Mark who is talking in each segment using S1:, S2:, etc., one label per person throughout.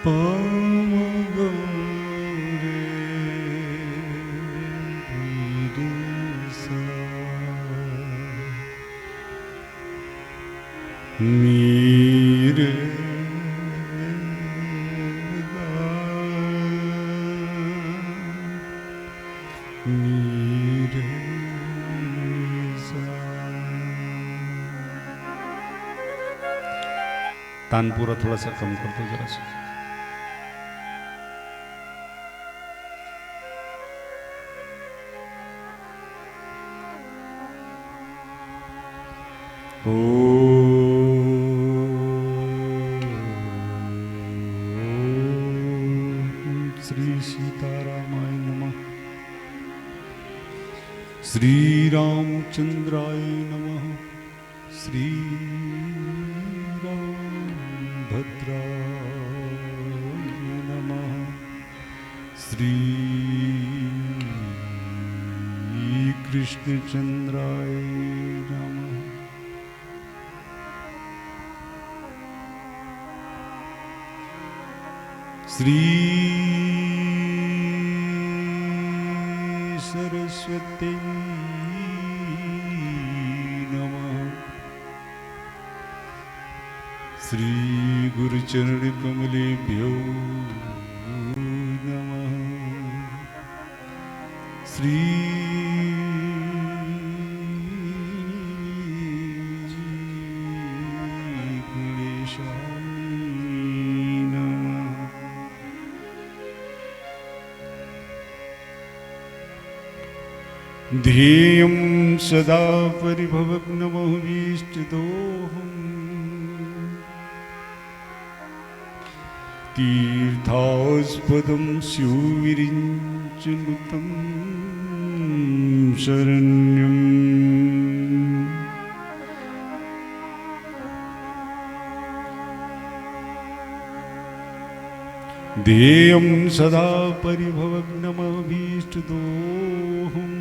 S1: मीरे तान पूरा थोड़ा सा कम कर दो जरा सा। श्री सीतारामाय नमः। श्री रामचंद्राय नमः। श्री भद्राय नमः। श्री कृष्णचंद्राय नमः। श्री सरस्वती नमः। श्री गुरुचरण कमलेभ्यो नमः। श्री ध्येयं सदा परिभवग्नमोहीष्टदोहम् तीर्थास्पदं स्युविरिञ्चनुतं शरण्यम्। ध्येयं सदा परिभवग्नमभीष्टदोहम्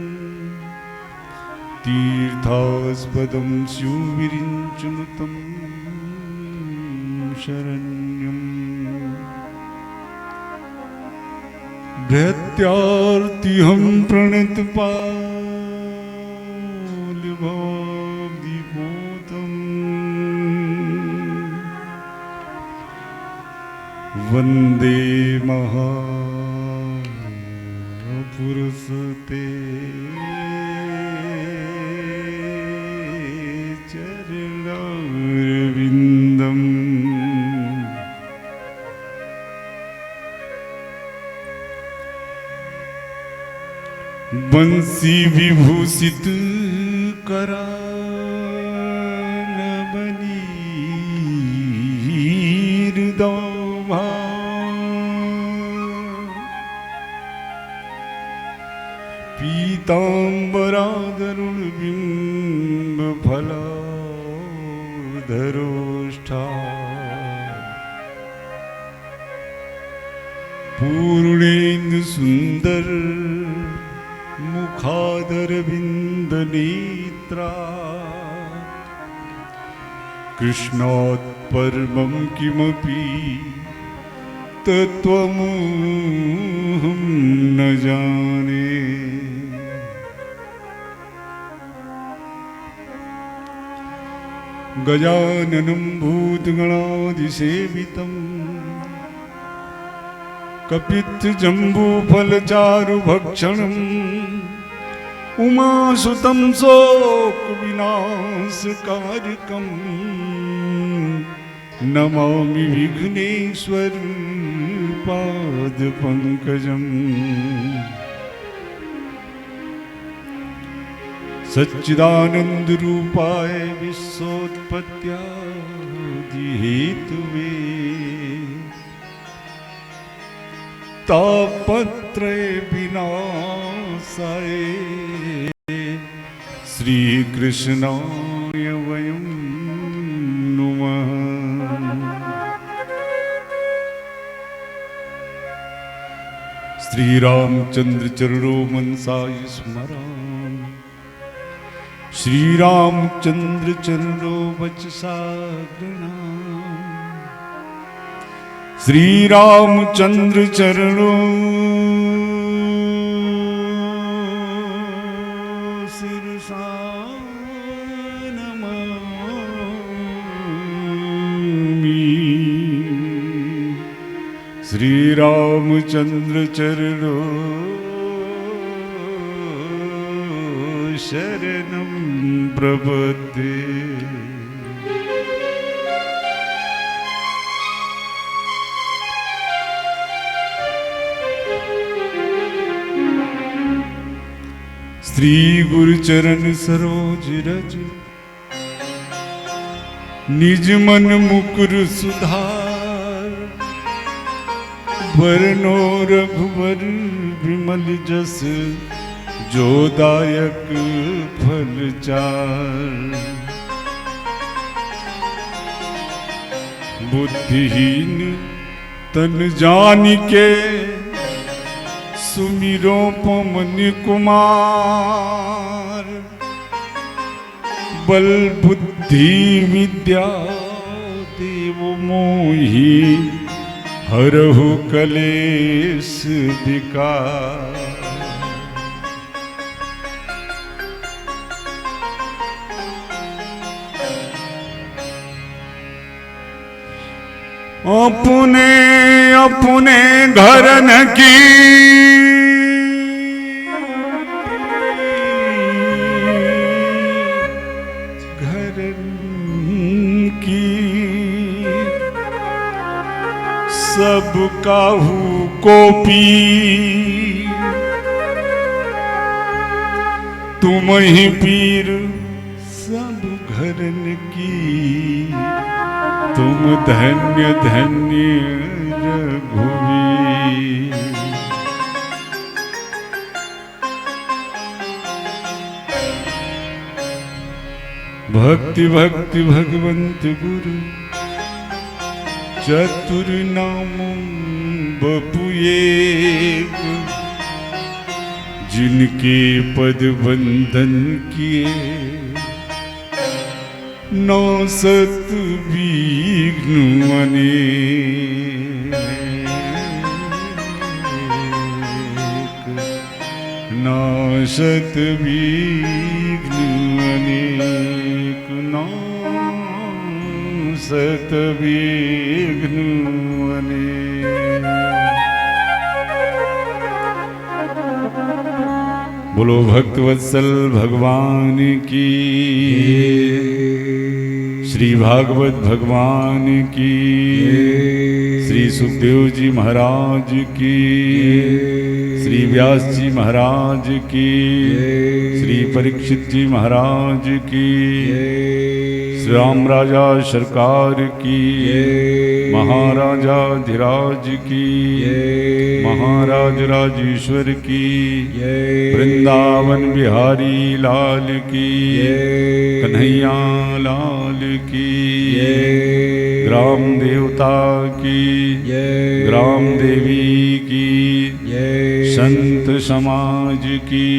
S1: तीर्थास्पदं स्युविरिञ्चनुतं शरण्यम्। भृत्यार्तिहं प्रणतपालभवद्दिपोतम् वन्दे महापुरुषते चरणारविन्दम्। बंसी विभूषित करालमणिर्दौभा पीताम्बरादरुणबिम्बफलाधरोष्ठा पूर्णेन्दु सुन्दर मुखादरविन्दनेत्रा कृष्णात् परमं किमपि तत्त्वमहं न जाने। गजाननं भूतगणादिसेवितं कपित्थजम्बूफलचारुभक्षणम् उमासुतं शोकविनाशकारकम् नमामि विघ्नेश्वर पादपङ्कजम्। सच्चिदानन्दरूपाय विश्वोत्पत्त्यादिहेतुवे तापत्रय विनाशाय श्रीकृष्णाय वयं नुमः। श्रीरामचंद्र चरणो मनसाय स्मरामि। श्रीरामचंद्र चरणो वचसा गृह्णामि। श्री रामचंद्र चरणों सिरसा नमामि। श्री रामचंद्र चरणों शरणं प्रपद्ये। श्री गुरु चरण सरोज रज निज मन मुकुर सुधार। वरनो रघुवर विमल जस जो दायक फल चार। बुद्धिहीन तन जानिके सुमिरो पवन कुमार। बल बुद्धि विद्या देव मोहि हरहु कलेश विकार। अपने अपने घरन की सब काहू को पी। तुम ही पीर सब घरन की। तुम धन्य धन्य रघुवीर। भक्ति भक्ति भगवंत गुरु चतुर नाम बपु एक। जिनके पद वंदन किए नौ सत विघ्न अनेक। नौ सत विघ्न अनेक। नौ सत विघ्न अनेक। बोलो भक्तवत्सल भगवान की। श्री भागवत भगवान की। श्री सुखदेव जी महाराज की। श्री व्यास जी महाराज की। श्री परीक्षित जी महाराज की। श्री राम राजा सरकार की। महाराजा धीराज की। महाराज राजेश्वर की। वृंदावन बिहारी लाल की। कन्हैया लाल की। ग्राम देवता की। ग्राम देवी की। संत समाज की।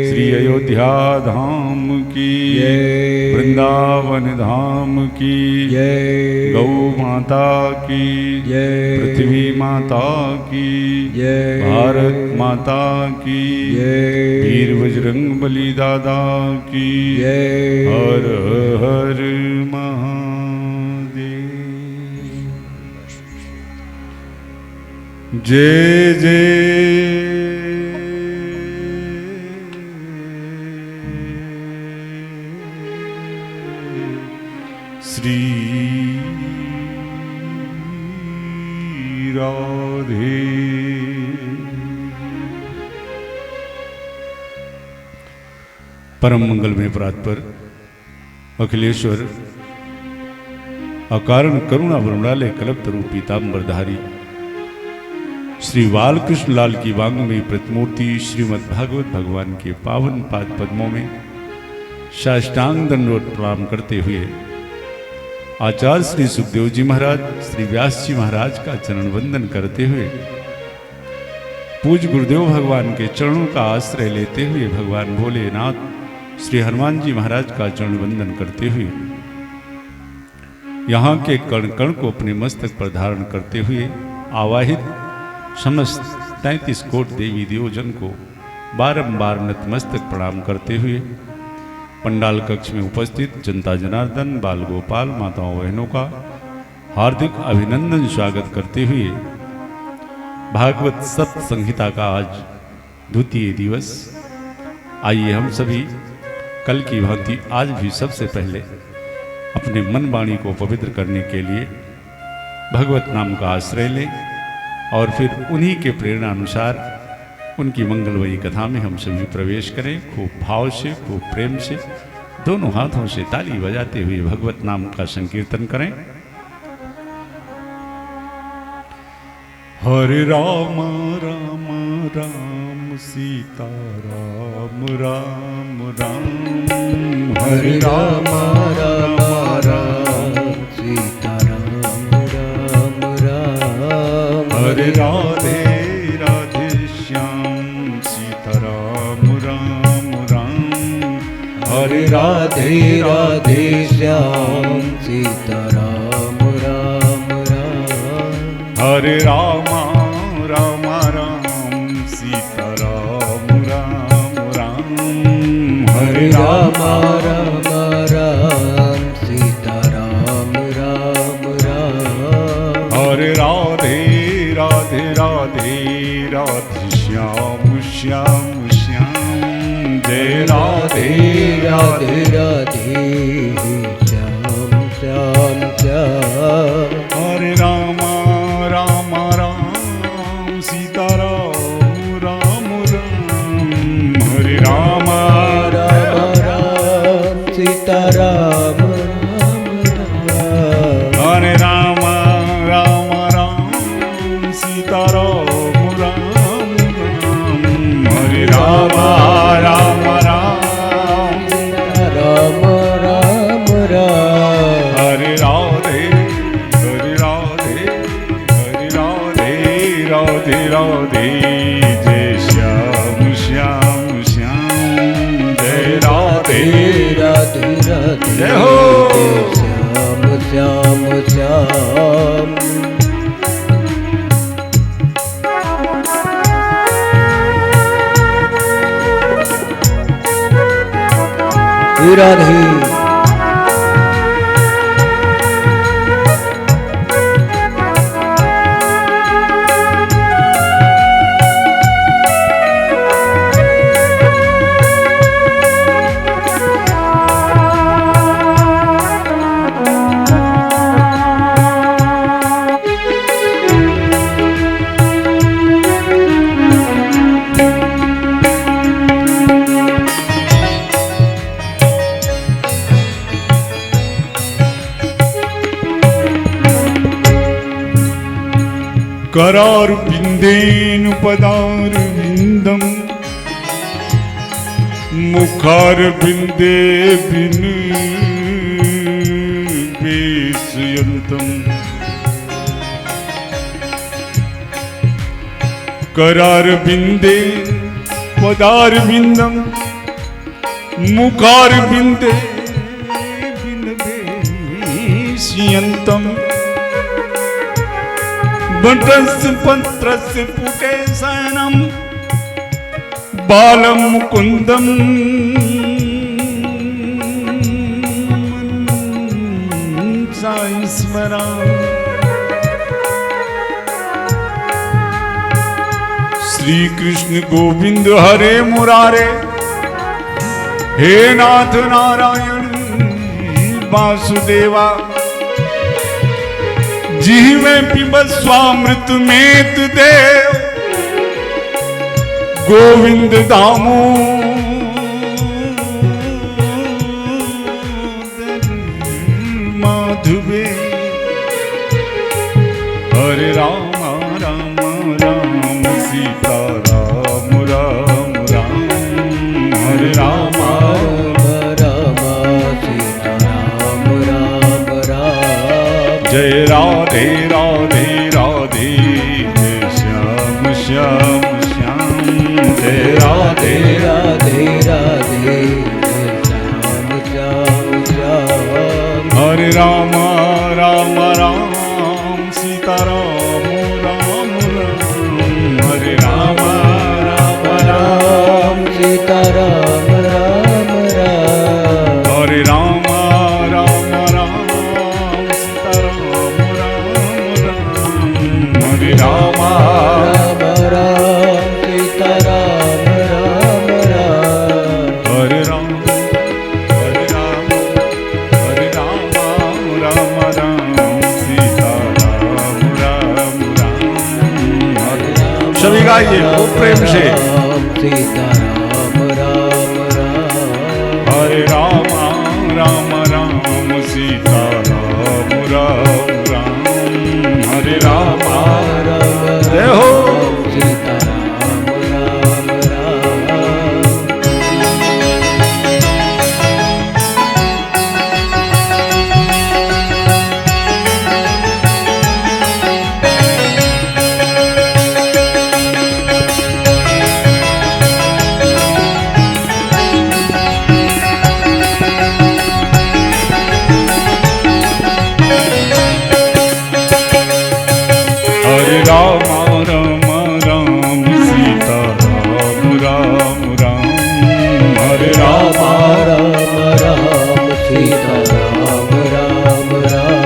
S1: श्री अयोध्या धाम की। वृंदावन धाम की। गौ माता की। पृथ्वी माता की। भारत माता की। वीर बजरंग बली दादा की। हर हर महादेव। जय जय श्री राधे। परम मंगल में परात्पर अखिलेश्वर अकारण करुणा वरुणालय कल्पतरु पीताम्बरधारी श्री बालकृष्ण लाल की वांग में प्रतिमूर्ति श्रीमद् भागवत भगवान के पावन पाद पद्मों में साष्टांग दंडवत प्रणाम करते हुए आचार्य श्री सुखदेव जी महाराज श्री व्यास जी महाराज का चरण वंदन करते हुए पूज्य गुरुदेव भगवान के चरणों का आश्रय लेते हुए भगवान भोलेनाथ श्री हनुमान जी महाराज का चरण वंदन करते हुए यहाँ के कण कण को अपने मस्तक पर धारण करते हुए आवाहित समस्त 33 कोट देवी देवजन को बारंबार नतमस्तक प्रणाम करते हुए पंडाल कक्ष में उपस्थित जनता जनार्दन, बाल गोपाल, माताओं बहनों का हार्दिक अभिनंदन स्वागत करते हुए भागवत सप्त संहिता का आज द्वितीय दिवस। आइए हम सभी कल की भांति आज भी सबसे पहले अपने मन वाणी को पवित्र करने के लिए भगवत नाम का आश्रय लें और फिर उन्हीं के प्रेरणा अनुसार उनकी मंगलमयी कथा में हम सभी प्रवेश करें। खूब भाव से, खूब प्रेम से, दोनों हाथों से ताली बजाते हुए भगवत नाम का संकीर्तन करें। हरे राम राम राम सीता राम राम राम, हरे राम राम राम सीता राम राम राम, हरे राधे राधे श्याम सीता राम राम राम, हरे राधे राधे श्याम सीता राम राम राम, हरे राम राम राम सीता राम राम राम, हरे राम राम राम सीता राम राम राम, हरे राधे राधे राधे राधे श्याम श्याम श्याम, जय राधे राधे राधे श्याम श्याम श्याम, हरे राम राम राम सीता राम राम राम, हरे राम राम राम सीता राम राम राम, हरे राम राम राम सीता राम राम राम, हरे राम राम राम सीता राम राम राम, हरे राधे हरे राधे हरे राधे राधे राधे, जय श्याम श्याम श्याम, जय राधे राधे राधे, जय हो श्याम श्याम श्याम। राधे करार बिंदेन पदार विंदम, मुखार बिंदे बिन बेसयंतम, करार बिंदे पदार विंदम, मुखार बिंदे बिन बेसयंतम, बटस्य पत्रस्य पुटे शयनम, बालम मुकुंदम साई स्मरा, श्री कृष्ण गोविंद हरे मुरारे, हे नाथ नारायण वासुदेवा, जीवे पिबस्वामृत में देव, गोविंद दामो माधवे, हरे राम राम राम सीता राम राम राम, हरे राम राम सीता राम राम राम, जय राधे राधे राधे, जय श्याम श्याम श्याम, जय राधे राधे राधे, जय श्याम श्याम श्याम, हरे राम हरे राम
S2: राम राम सीता राम राम राम
S1: हरे राम हरे राम हरे राम राम राम सीता राम राम राम
S2: हरे राम
S1: सभी गाइए खूब प्रेम से
S2: सीता राम राम राम
S1: हरे राम राम राम सीता राम राम राम हरे राम जय हो
S2: सीता राम राम राम
S1: हरे राम राम राम सीता राम राम राम हरे राम
S2: राम राम सीता राम राम राम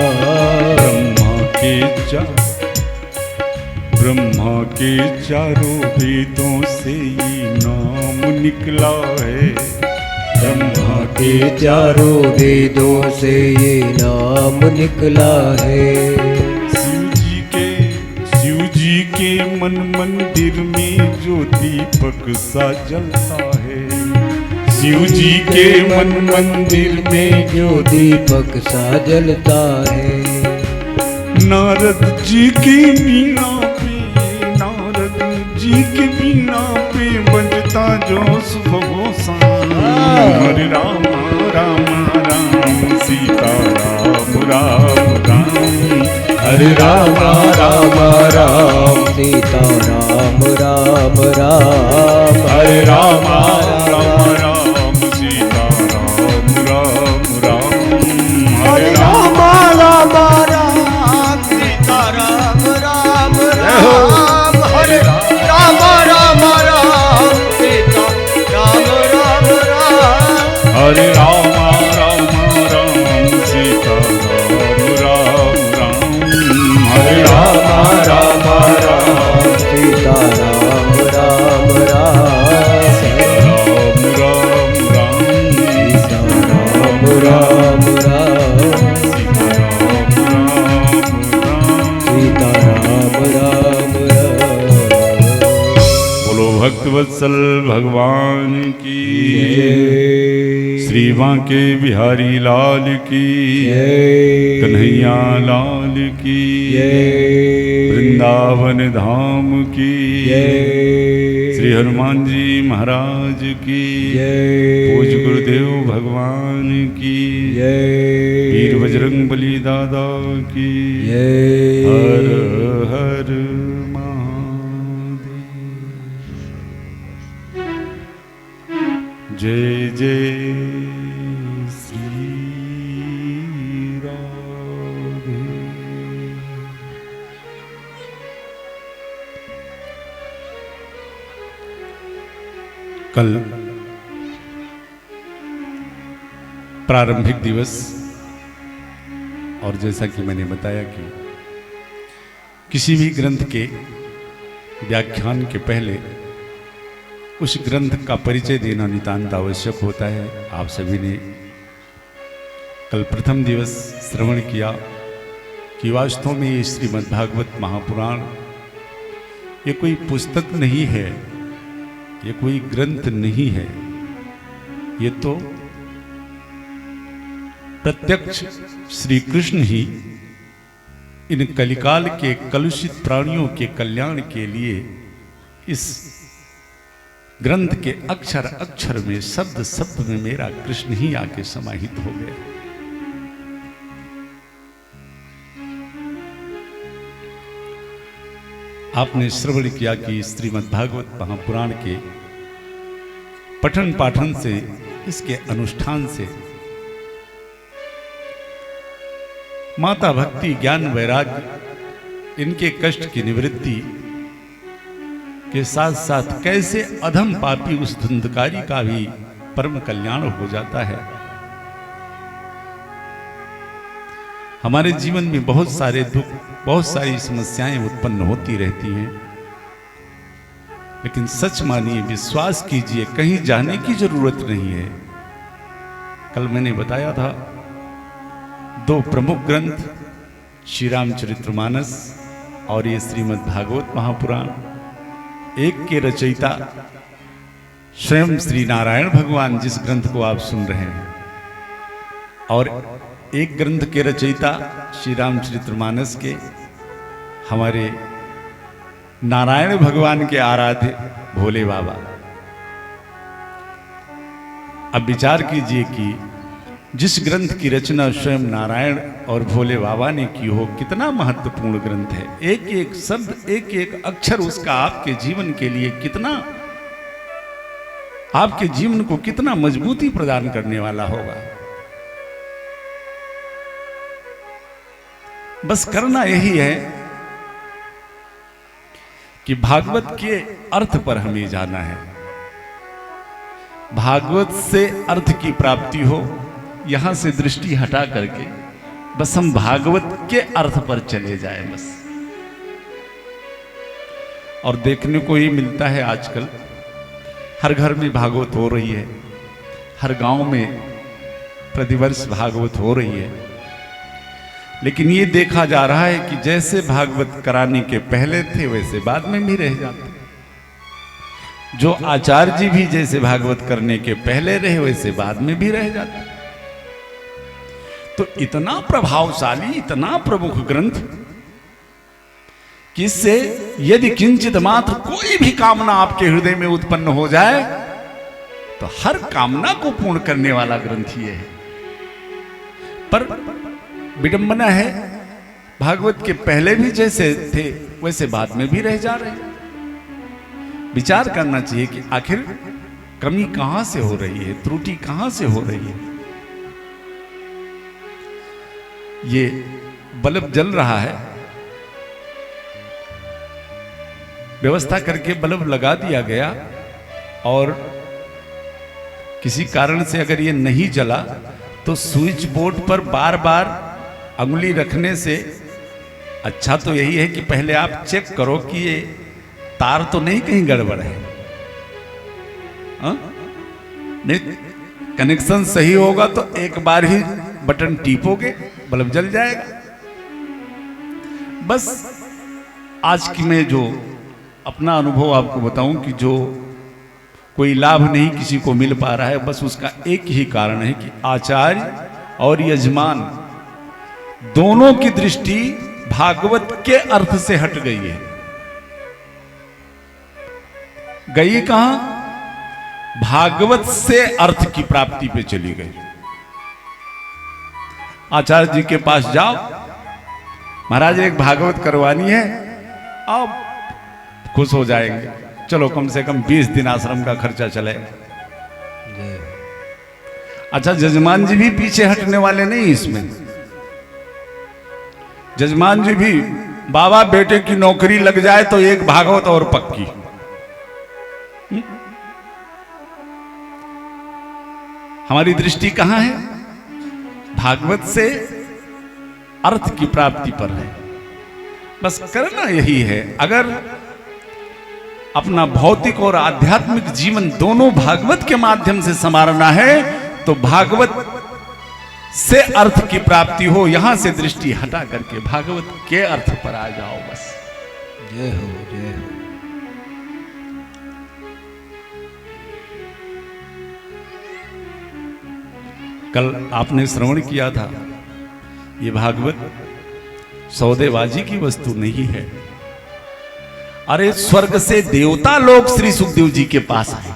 S1: ब्रह्मा के चारों वेदों से ये नाम निकला है ब्रह्मा
S2: के चारों वेदों से ये नाम निकला है
S1: शिव जी के मन मंदिर में जो दीपक सा जलता है शिव जी के मन मंदिर में
S2: जो दीपक सा जलता है
S1: नारद जी की बीना पे नारद जी की बीना पे बजता जो सुबह शाम हरे राम राम राम सीता राम राम राम हरे राम राम राम
S2: सीता राम राम राम
S1: हरे राम राम राम सीता राम राम राम हरे राम
S2: राम राम सीता राम राम राम हरे राम राम राम सीता राम राम राम
S1: हरे राम राम राम सीता राम राम राम हरे राम राम राम
S2: सीता राम राम राम
S1: राम राम
S2: सीता राम राम राम सीता राम राम राम
S1: बोलो भक्तवत्सल भगवान की
S2: जय
S1: श्री बांके बिहारी लाल की
S2: जय
S1: कन्हैया लाल की
S2: जय
S1: वृंदावन धाम की
S2: जय
S1: श्री हनुमान जी महाराज की
S2: जय
S1: पूज गुरुदेव भगवान की
S2: जय
S1: वीर बजरंग बली दादा की
S2: जय
S1: हर हर महादेव जय जय श्री राधे कल प्रारंभिक दिवस और जैसा कि मैंने बताया कि किसी भी ग्रंथ के व्याख्यान के पहले उस ग्रंथ का परिचय देना नितांत आवश्यक होता है। आप सभी ने कल प्रथम दिवस श्रवण किया कि वास्तव में ये श्रीमद्भागवत महापुराण ये कोई पुस्तक नहीं है, ये कोई ग्रंथ नहीं है, ये तो प्रत्यक्ष श्री कृष्ण ही इन कलिकाल के कलुषित प्राणियों के कल्याण के लिए इस ग्रंथ के अक्षर अक्षर में शब्द शब्द में मेरा कृष्ण ही आके समाहित हो गया। आपने श्रवण किया कि श्रीमद्भागवत महापुराण के पठन पाठन से, इसके अनुष्ठान से माता भक्ति ज्ञान वैराग्य इनके कष्ट की निवृत्ति के साथ साथ कैसे अधम पापी उस धुंधकारी का भी परम कल्याण हो जाता है। हमारे जीवन में बहुत सारे दुख बहुत सारी समस्याएं उत्पन्न होती रहती हैं, लेकिन सच मानिए, विश्वास कीजिए, कहीं जाने की जरूरत नहीं है। कल मैंने बताया था, दो प्रमुख ग्रंथ श्री रामचरितमानस और ये श्रीमद् भागवत महापुराण, एक के रचयिता स्वयं श्री नारायण भगवान जिस ग्रंथ को आप सुन रहे हैं, और एक ग्रंथ के रचयिता श्री रामचरितमानस के हमारे नारायण भगवान के आराध्य भोले बाबा। अब विचार कीजिए कि जिस ग्रंथ की रचना स्वयं नारायण और भोले बाबा ने की हो, कितना महत्वपूर्ण ग्रंथ है। एक एक शब्द, एक एक अक्षर उसका आपके जीवन के लिए कितना, आपके जीवन को कितना मजबूती प्रदान करने वाला होगा। बस करना यही है कि भागवत के अर्थ पर हमें जाना है। भागवत से अर्थ की प्राप्ति हो, यहां से दृष्टि हटा करके बस हम भागवत के अर्थ पर चले जाएं बस। और देखने को ही मिलता है आजकल, हर घर में भागवत हो रही है, हर गांव में प्रतिवर्ष भागवत हो रही है, लेकिन ये देखा जा रहा है कि जैसे भागवत कराने के पहले थे वैसे बाद में भी रह जाते। जो आचार्य जी भी जैसे भागवत करने के पहले रहे वैसे बाद में भी रह जाते। तो इतना प्रभावशाली, इतना प्रमुख ग्रंथ कि इससे यदि किंचित मात्र कोई भी कामना आपके हृदय में उत्पन्न हो जाए तो हर कामना को पूर्ण करने वाला ग्रंथ ये है। पर विडंबना है, भागवत के पहले भी जैसे थे वैसे बाद में भी रह जा रहे हैं। विचार करना चाहिए कि आखिर कमी कहां से हो रही है, त्रुटि कहां से हो रही है। ये बल्ब जल रहा है, व्यवस्था करके बल्ब लगा दिया गया, और किसी कारण से अगर ये नहीं जला तो स्विच बोर्ड पर बार बार अंगुली रखने से अच्छा तो यही है कि पहले आप चेक करो कि ये तार तो नहीं कहीं गड़बड़ है। नहीं, कनेक्शन सही होगा तो एक बार ही बटन टीपोगे, बल्ब जल जाएगा। बस आज की मैं जो अपना अनुभव आपको बताऊं कि जो कोई लाभ नहीं किसी को मिल पा रहा है, बस उसका एक ही कारण है कि आचार्य और यजमान दोनों की दृष्टि भागवत के अर्थ से हट गई है। गई कहां? भागवत से अर्थ की प्राप्ति पे चली गई। आचार्य जी के पास जाओ, महाराज एक भागवत करवानी है, आप खुश हो जाएंगे, चलो कम से कम 20 दिन आश्रम का खर्चा चले। अच्छा, जजमान जी भी पीछे हटने वाले नहीं इसमें। जजमान जी भी, बाबा बेटे की नौकरी लग जाए तो एक भागवत और पक्की। हमारी दृष्टि कहां है? भागवत से अर्थ की प्राप्ति पर है। बस करना यही है। अगर अपना भौतिक और आध्यात्मिक जीवन दोनों भागवत के माध्यम से संवारना है तो भागवत से अर्थ की प्राप्ति हो, यहां से दृष्टि हटा करके भागवत के अर्थ पर आ जाओ बस।
S2: जय हो, जय हो।
S1: कल आपने श्रवण किया था, ये भागवत सौदेबाजी की वस्तु नहीं है। अरे स्वर्ग से देवता लोग श्री सुखदेव जी के पास आए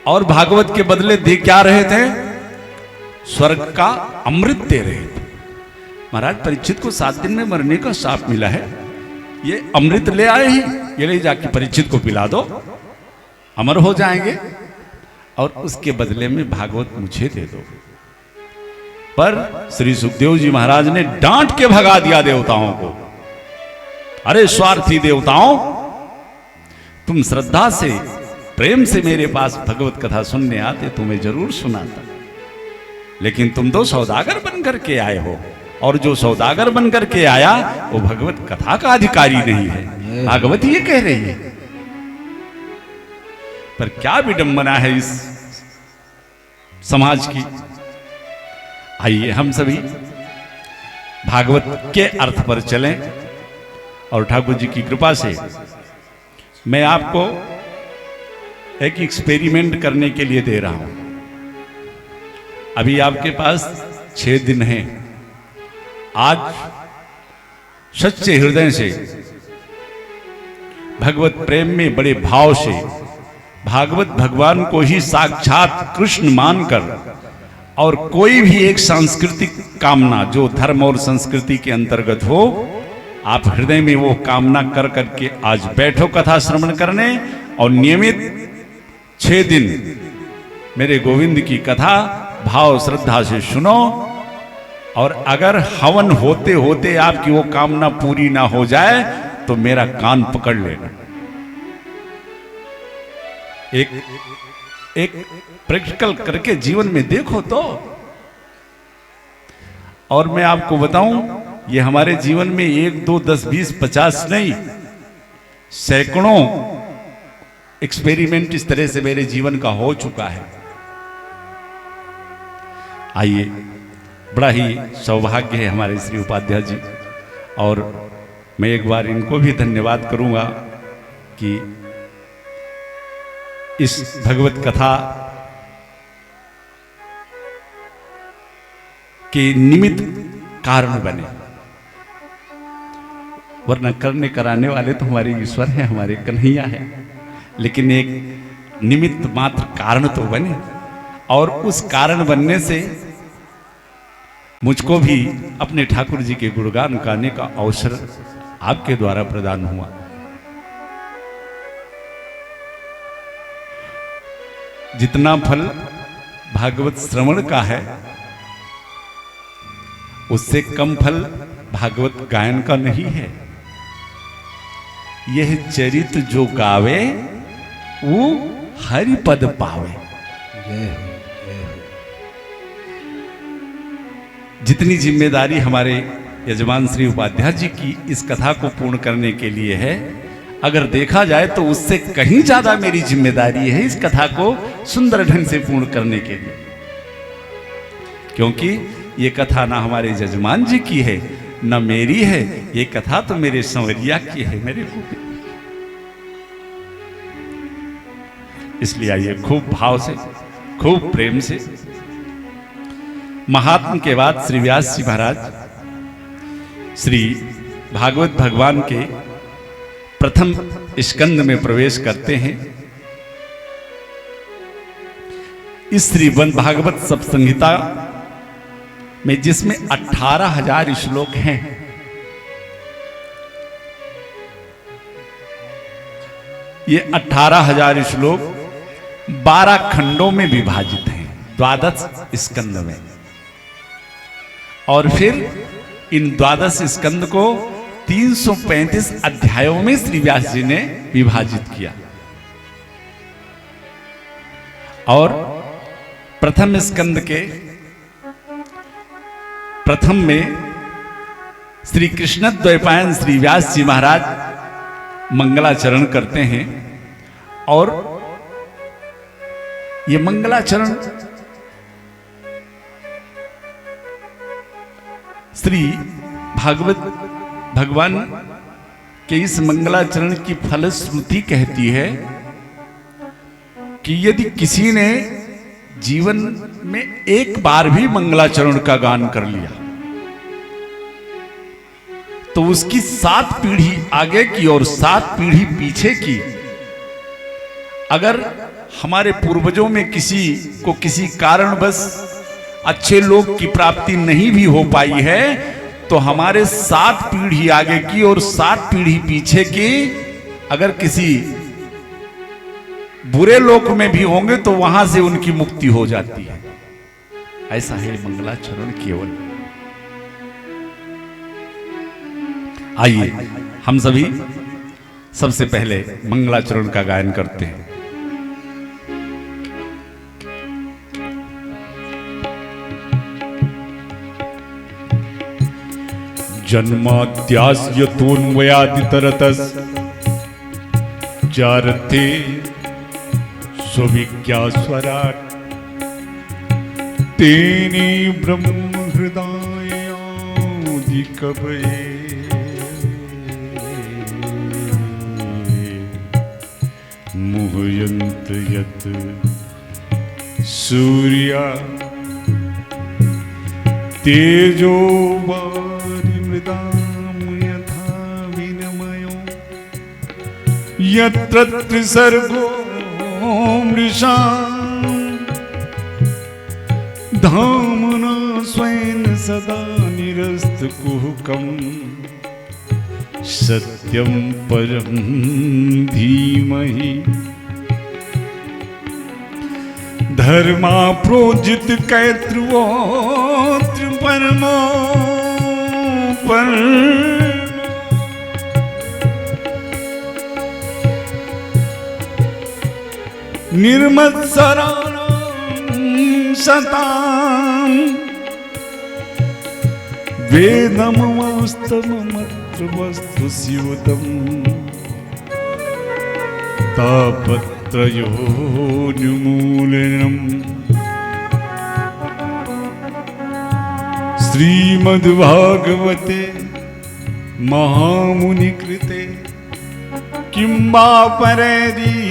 S1: और भागवत के बदले दे क्या रहे थे? स्वर्ग का अमृत दे रहे थे। महाराज परीक्षित को 7 दिन में मरने का शाप मिला है, ये अमृत ले आए ही, ये ले जाके परीक्षित को पिला दो, अमर हो जाएंगे, और उसके बदले में भागवत मुझे दे दो। पर श्री सुखदेव जी महाराज ने डांट के भगा दिया देवताओं को। अरे स्वार्थी देवताओं, तुम श्रद्धा से प्रेम से मेरे पास भगवत कथा सुनने आते तो मैं जरूर सुनाता, लेकिन तुम तो सौदागर बन करके आए हो, और जो सौदागर बनकर के आया वो भगवत कथा का अधिकारी नहीं है। भागवत ये कह रही है। पर क्या विडंबना है इस समाज की। आइए हम सभी भागवत के अर्थ पर चलें और ठाकुर जी की कृपा से मैं आपको एक एक्सपेरिमेंट करने के लिए दे रहा हूं। अभी आपके पास 6 दिन हैं। आज सच्चे हृदय से भगवत प्रेम में बड़े भाव से भागवत भगवान को ही साक्षात कृष्ण मानकर और कोई भी एक सांस्कृतिक कामना जो धर्म और संस्कृति के अंतर्गत हो, आप हृदय में वो कामना कर करके आज बैठो कथा श्रवण करने और नियमित 6 दिन मेरे गोविंद की कथा भाव श्रद्धा से सुनो। और अगर हवन होते होते आपकी वो कामना पूरी ना हो जाए तो मेरा कान पकड़ लेना। एक प्रैक्टिकल करके जीवन में देखो तो। और मैं आपको बताऊं, ये हमारे जीवन में 1, 2, 10, 20, 50 नहीं, सैकड़ों एक्सपेरिमेंट इस तरह से मेरे जीवन का हो चुका है। आइए, बड़ा ही सौभाग्य है हमारे श्री उपाध्याय जी, और मैं एक बार इनको भी धन्यवाद करूंगा कि इस भगवत कथा के निमित्त कारण बने। वरना करने कराने वाले तो हमारे ईश्वर हैं, हमारे कन्हैया हैं, लेकिन एक निमित्त मात्र कारण तो बने। और उस कारण बनने से मुझको भी अपने ठाकुर जी के गुणगान गाने का अवसर आपके द्वारा प्रदान हुआ। जितना फल भागवत श्रवण का है उससे कम फल भागवत गायन का नहीं है। यह चरित जो गावे वो हरि पद पावे। जितनी जिम्मेदारी हमारे यजमान श्री उपाध्याय जी की इस कथा को पूर्ण करने के लिए है, अगर देखा जाए तो उससे कहीं ज्यादा मेरी जिम्मेदारी है इस कथा को सुंदर ढंग से पूर्ण करने के लिए। क्योंकि ये कथा ना हमारे यजमान जी की है ना मेरी है, ये कथा तो मेरे संवरिया की है, मेरे गोपी। इसलिए आइए खूब भाव से, खूब प्रेम से। महात्म के बाद श्री व्यास जी महाराज श्री भागवत भगवान के प्रथम स्कंद में प्रवेश करते हैं। इस श्री भागवत सब संहिता में जिसमें 18,000 श्लोक हैं, ये 18,000 श्लोक 12 खंडों में विभाजित हैं, 12 स्कंद में। और फिर इन 12 स्कंद को 335 अध्यायों में श्री व्यास जी ने विभाजित किया। और प्रथम स्कंद के प्रथम में श्री कृष्ण द्वैपायन श्री व्यास जी महाराज मंगलाचरण करते हैं। और ये मंगलाचरण श्री भागवत भगवान के इस मंगलाचरण की फलश्रुति कहती है कि यदि किसी ने जीवन में एक बार भी मंगलाचरण का गान कर लिया तो उसकी 7 पीढ़ी आगे की और 7 पीढ़ी पीछे की, अगर हमारे पूर्वजों में किसी को किसी कारणवश अच्छे लोग की प्राप्ति नहीं भी हो पाई है तो हमारे 7 पीढ़ी आगे की और 7 पीढ़ी पीछे की अगर किसी बुरे लोक में भी होंगे तो वहां से उनकी मुक्ति हो जाती है। ऐसा है मंगलाचरण केवल। आइए हम सभी सबसे पहले मंगलाचरण का गायन करते हैं। जन्माद्यास्य तोन्वयादितरतस् जारथे स्वविज्ञास्वराट् तेने ब्रह्म हृदयादि कवये मुह्यन्त यत् सूर्या तेजो वारिमृदां यथा विनिमयो यत्र त्रिसर्गो मृषा धाम्ना स्वेन सदा निरस्तकुहकम् सत्यं परं धीमहि धर्मा प्रोजित कैत्रवोत्र परमो निर्मत्सराणां सतां वेदमस्तममत्र वस्तु स्यूतम् तापत्रयोन्मूलनम् श्रीमद्भागवते महामुनिकृते किं वा पररीश्वरा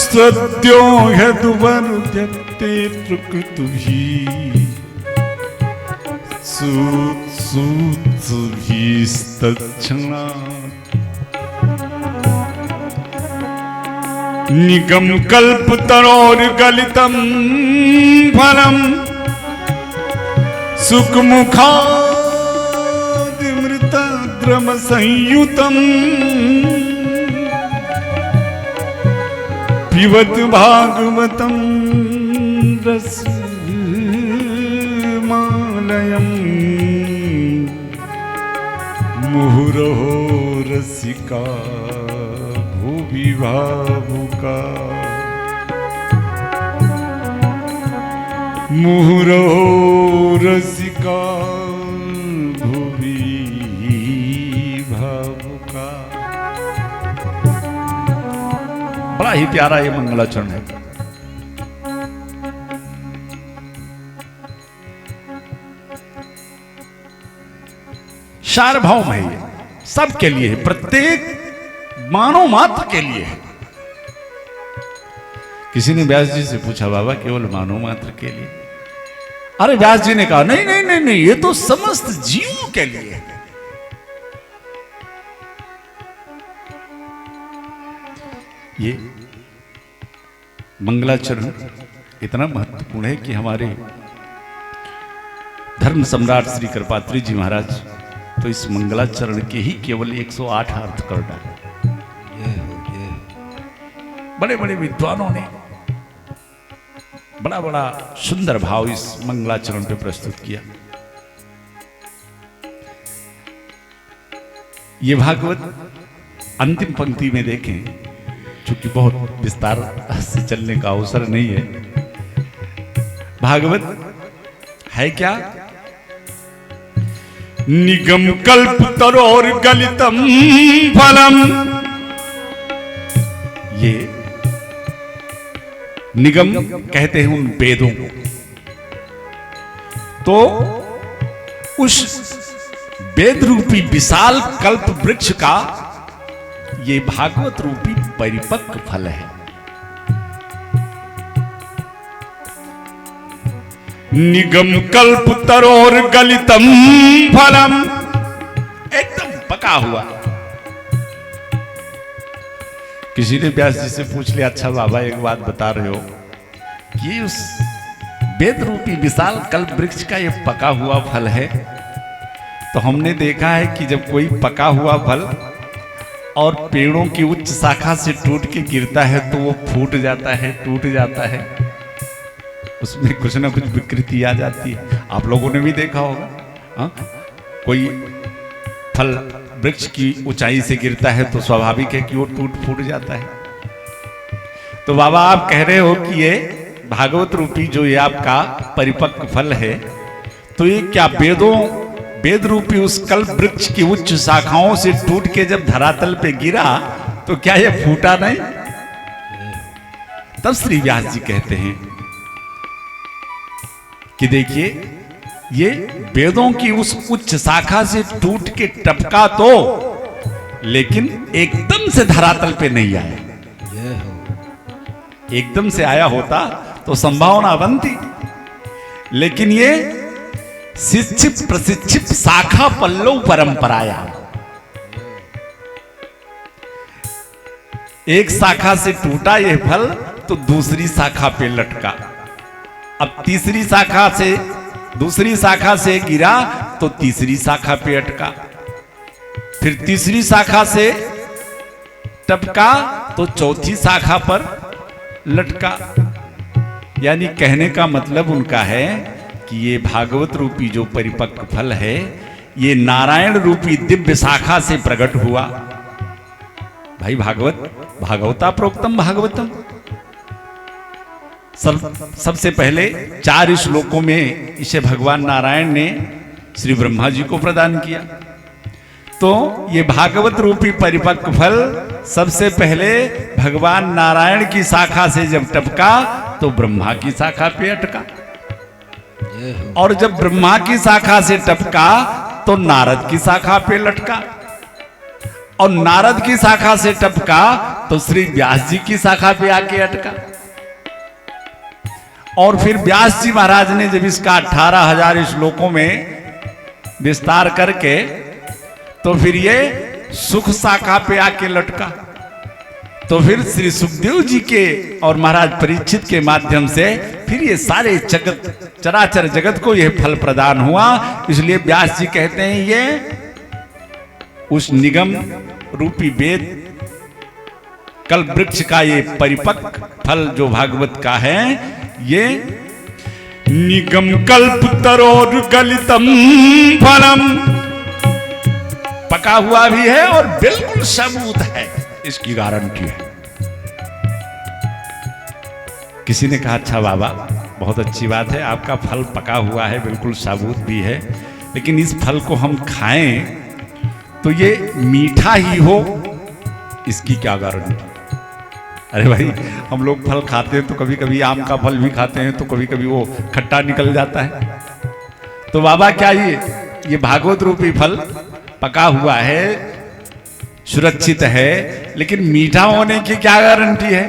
S1: सद्यो ह्यदुवरुध्यते प्रकृतिभिः सूत्सुभिस्तच्छणात् निगम कल्पतरोर्गलितं फलम् सुखमुखादिमृतद्रमसंयुतम् पिबत भागवतं रसमालयम् मुहुरहो रसिका भुवि भावुका मुहुरहो रसिका भुवि भावुका। बड़ा ही प्यारा ये मंगलाचरण है। सार्वभौम है, ये सबके लिए है, प्रत्येक मानव मात्र के लिए है। किसी ने व्यास जी से पूछा, बाबा केवल मानव मात्र के लिए? अरे व्यास जी ने कहा नहीं नहीं नहीं नहीं, ये तो समस्त जीवों के लिए है। ये मंगलाचरण इतना महत्वपूर्ण है कि हमारे धर्म सम्राट श्री कृपात्री जी महाराज तो इस मंगलाचरण के ही केवल 108 अर्थ कर डाले। बड़े बड़े विद्वानों ने बड़ा बड़ा सुंदर भाव इस मंगलाचरण पे प्रस्तुत किया। ये भागवत अंतिम पंक्ति में देखें, चूंकि बहुत विस्तार से चलने का अवसर नहीं है। भागवत है क्या? निगम कल्प तरोर गलितम फलम। ये निगम कहते हैं उन वेदों को। तो उस वेद रूपी विशाल कल्प वृक्ष का ये भागवत रूपी परिपक्व फल है। निगम कल्प तरोर गलितम फलम, एकदम पका हुआ। किसी ने व्यास जी से पूछ लिया, अच्छा बाबा एक बात बता रहे हो कि उस वेद रूपी विशाल कल्प वृक्ष का ये पका हुआ फल है, तो हमने देखा है कि जब कोई पका हुआ फल और पेड़ों की उच्च शाखा से टूट के गिरता है तो वो फूट जाता है, टूट जाता है, उसमें कुछ ना कुछ विकृति आ जाती है। आप लोगों ने भी देखा होगा, हाँ? कोई फल वृक्ष की ऊंचाई से गिरता है तो स्वाभाविक है कि वो टूट फूट जाता है। तो बाबा आप कह रहे हो कि ये भागवत रूपी जो ये आपका परिपक्व फल है, तो ये क्या वेद रूपी उस कल्प वृक्ष की उच्च शाखाओं से टूट के जब धरातल पे गिरा तो क्या ये फूटा नहीं? तब श्री व्यास जी कहते हैं कि देखिए, ये वेदों की उस उच्च शाखा से टूट के टपका तो, लेकिन एकदम से धरातल पे नहीं आया। एकदम से आया होता तो संभावना बनती, लेकिन ये शिक्षित प्रशिक्षित शाखा पल्लव परंपराया, एक शाखा से टूटा यह फल तो दूसरी शाखा पे लटका, अब तीसरी शाखा से दूसरी शाखा से गिरा तो तीसरी शाखा पे अटका, फिर तीसरी शाखा से टपका तो चौथी शाखा पर लटका। यानी कहने का मतलब उनका है कि ये भागवत रूपी जो परिपक्व फल है, ये नारायण रूपी दिव्य शाखा से प्रकट हुआ। भाई भागवता प्रोक्तम भागवतम, सबसे पहले 4 श्लोकों में इसे भगवान नारायण ने श्री ब्रह्मा जी को प्रदान किया। तो ये भागवत रूपी परिपक्व फल सबसे पहले भगवान नारायण की शाखा से जब टपका तो ब्रह्मा की शाखा पे अटका, और जब ब्रह्मा की शाखा से टपका तो नारद की शाखा पे लटका, और नारद की शाखा से टपका तो श्री व्यास जी की शाखा पे आके अटका। और फिर व्यास जी महाराज ने जब इसका 18,000 श्लोकों में विस्तार करके, तो फिर ये सुख शाखा पे आके लटका। तो फिर श्री सुखदेव जी के और महाराज परीक्षित के माध्यम से फिर ये सारे जगत, चराचर जगत को यह फल प्रदान हुआ। इसलिए व्यास जी कहते हैं ये उस निगम रूपी वेद कल्प वृक्ष का ये परिपक्व फल जो भागवत का है, ये निगम कल्प तरोर गलितम फलम, पका हुआ भी है और बिल्कुल सबूत है, इसकी गारंटी है। किसी ने कहा अच्छा बाबा बहुत अच्छी बात है, आपका फल पका हुआ है, बिल्कुल साबुत भी है, लेकिन इस फल को हम खाएं तो ये मीठा ही हो, इसकी क्या गारंटी? अरे भाई, हम लोग फल खाते हैं तो कभी कभी आम का फल भी खाते हैं तो कभी कभी वो खट्टा निकल जाता है। तो बाबा क्या ये भागवत रूपी फल पका हुआ है, सुरक्षित है, लेकिन मीठा होने की क्या गारंटी है?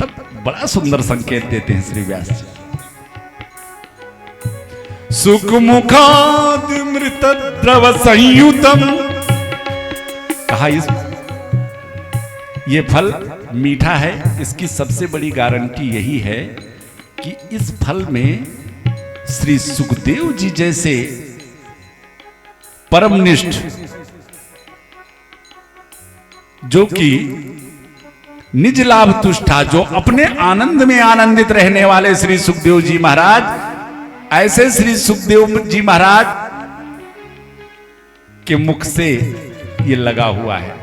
S1: तब बड़ा सुंदर संकेत देते हैं श्री व्यास जी। सुख मुखाद मृत द्रव संयुतम, कहा ये फल मीठा है, इसकी सबसे बड़ी गारंटी यही है कि इस फल में श्री सुखदेव जी जैसे परमनिष्ठ, जो कि निज लाभ तुष्टा, जो अपने आनंद में आनंदित रहने वाले श्री सुखदेव जी महाराज, ऐसे श्री सुखदेव जी महाराज के मुख से ये लगा हुआ है।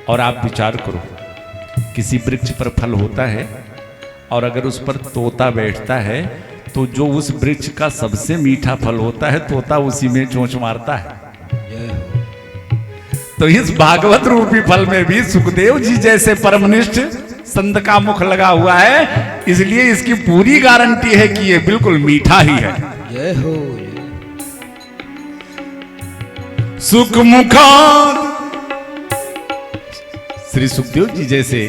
S1: और आप विचार करो, किसी वृक्ष पर फल होता है और अगर उस पर तोता बैठता है तो जो उस वृक्ष का सबसे मीठा फल होता है, तोता उसी में चोंच मारता है। तो इस भागवत रूपी फल में भी सुखदेव जी जैसे परमनिष्ठ संत का मुख लगा हुआ है, इसलिए इसकी पूरी गारंटी है कि ये बिल्कुल मीठा ही है।
S2: जय हो।
S1: सुख मुखा श्री सुखदेव जी जैसे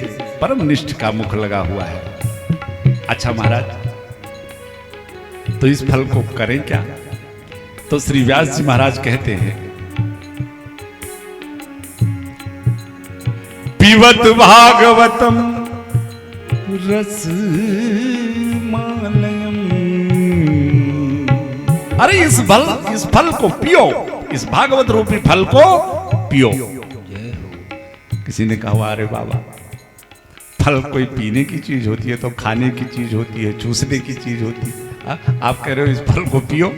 S1: परमनिष्ठ का मुख लगा हुआ है। अच्छा महाराज, तो इस फल को करें क्या? तो श्री व्यास जी महाराज कहते हैं, पिबत भागवतम रस मालयम, अरे इस फल को पियो, इस भागवत रूपी फल को पियो। किसी ने कहा अरे बाबा, फल कोई पीने की चीज होती है तो खाने की चीज होती है, चूसने की चीज होती है, आप कह रहे हो इस फल को पियो?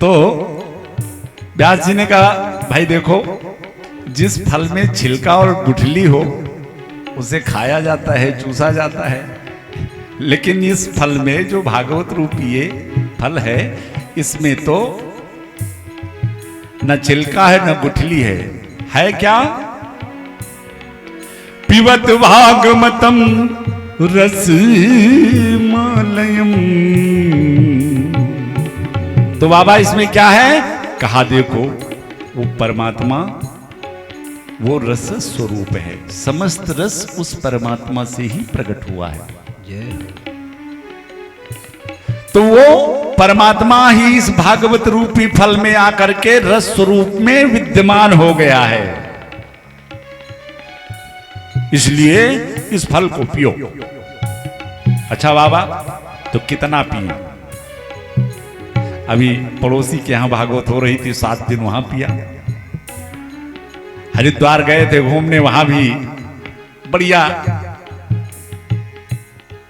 S1: तो व्यास जी ने कहा भाई देखो, जिस फल में छिलका और गुठली हो उसे खाया जाता है, चूसा जाता है, लेकिन इस फल में जो भागवत रूपी ये फल है, इसमें तो न छिलका है न गुठली है क्या? पिबत भागमतम रस मालयम। तो बाबा इसमें क्या है? कहा देखो वो परमात्मा वो रस स्वरूप है, समस्त रस उस परमात्मा से ही प्रकट हुआ है। तो वो परमात्मा ही इस भागवत रूपी फल में आकर के रस स्वरूप में विद्यमान हो गया है, इसलिए इस फल को पियो। अच्छा बाबा तो कितना पिए? अभी पड़ोसी के यहां भागवत हो रही थी, 7 दिन वहां पिया। हरिद्वार गए थे घूमने, वहां भी बढ़िया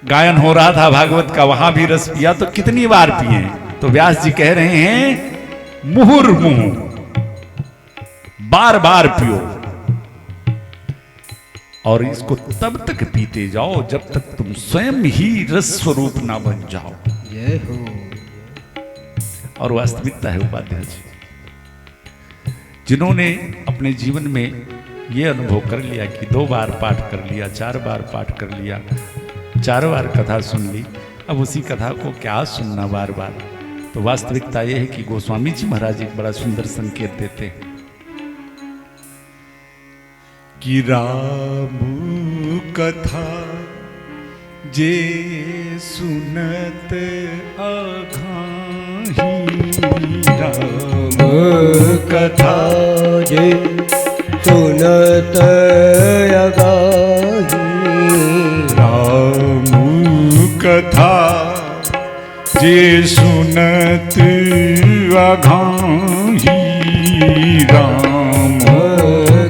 S1: गायन हो रहा था भागवत का, वहां भी रस पिया। तो कितनी बार पिए? तो व्यास जी कह रहे हैं मुहुर्मुहु, बार बार पियो, और इसको तब तक पीते जाओ जब तक तुम स्वयं ही रस स्वरूप ना बन जाओ।
S2: जय हो।
S1: और वास्तविकता है उपाध्याय जी, जिन्होंने अपने जीवन में यह अनुभव कर लिया कि 2 बार पाठ कर लिया, 4 बार पाठ कर लिया, 4 बार कथा सुन ली, अब उसी कथा को क्या सुनना बार बार। तो वास्तविकता यह है कि गोस्वामी जी महाराज एक बड़ा सुंदर संकेत देते हैं कि राम कथा जे सुनत अघाही, राम
S2: कथा जे सुनत अघाही,
S1: राम कथा जे सुनत अघाही, राम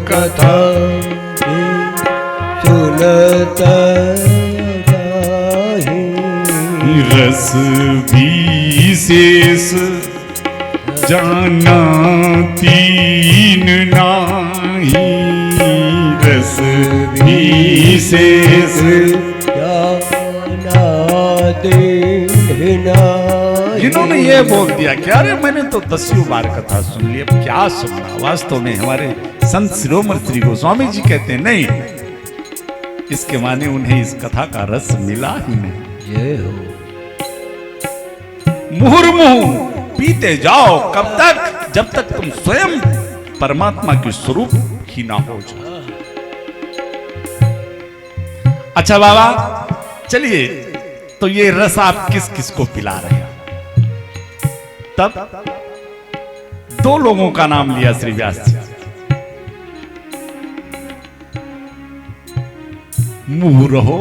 S2: कथा सुनत अघाही,
S1: रस विशेष जाना तीन नाही, रस विशेष
S2: जाना तीन नाही।
S1: जिन्होंने ये बोल दिया कि अरे मैंने तो 10 बार कथा सुन ली, अब क्या सुनना, वास्तव में हमारे संत शिरोमणि श्री गोस्वामी जी कहते हैं नहीं, इसके माने उन्हें इस कथा का रस मिला ही नहीं।
S2: जय हो।
S1: मुहुर्मुहु पीते जाओ, कब तक? जब तक तुम स्वयं परमात्मा के स्वरूप ही ना हो जाओ। अच्छा बाबा चलिए, तो ये रस आप किस किस को पिला रहे हैं? तब 2 लोगों का नाम लिया श्री व्यास जी। मुहुरहो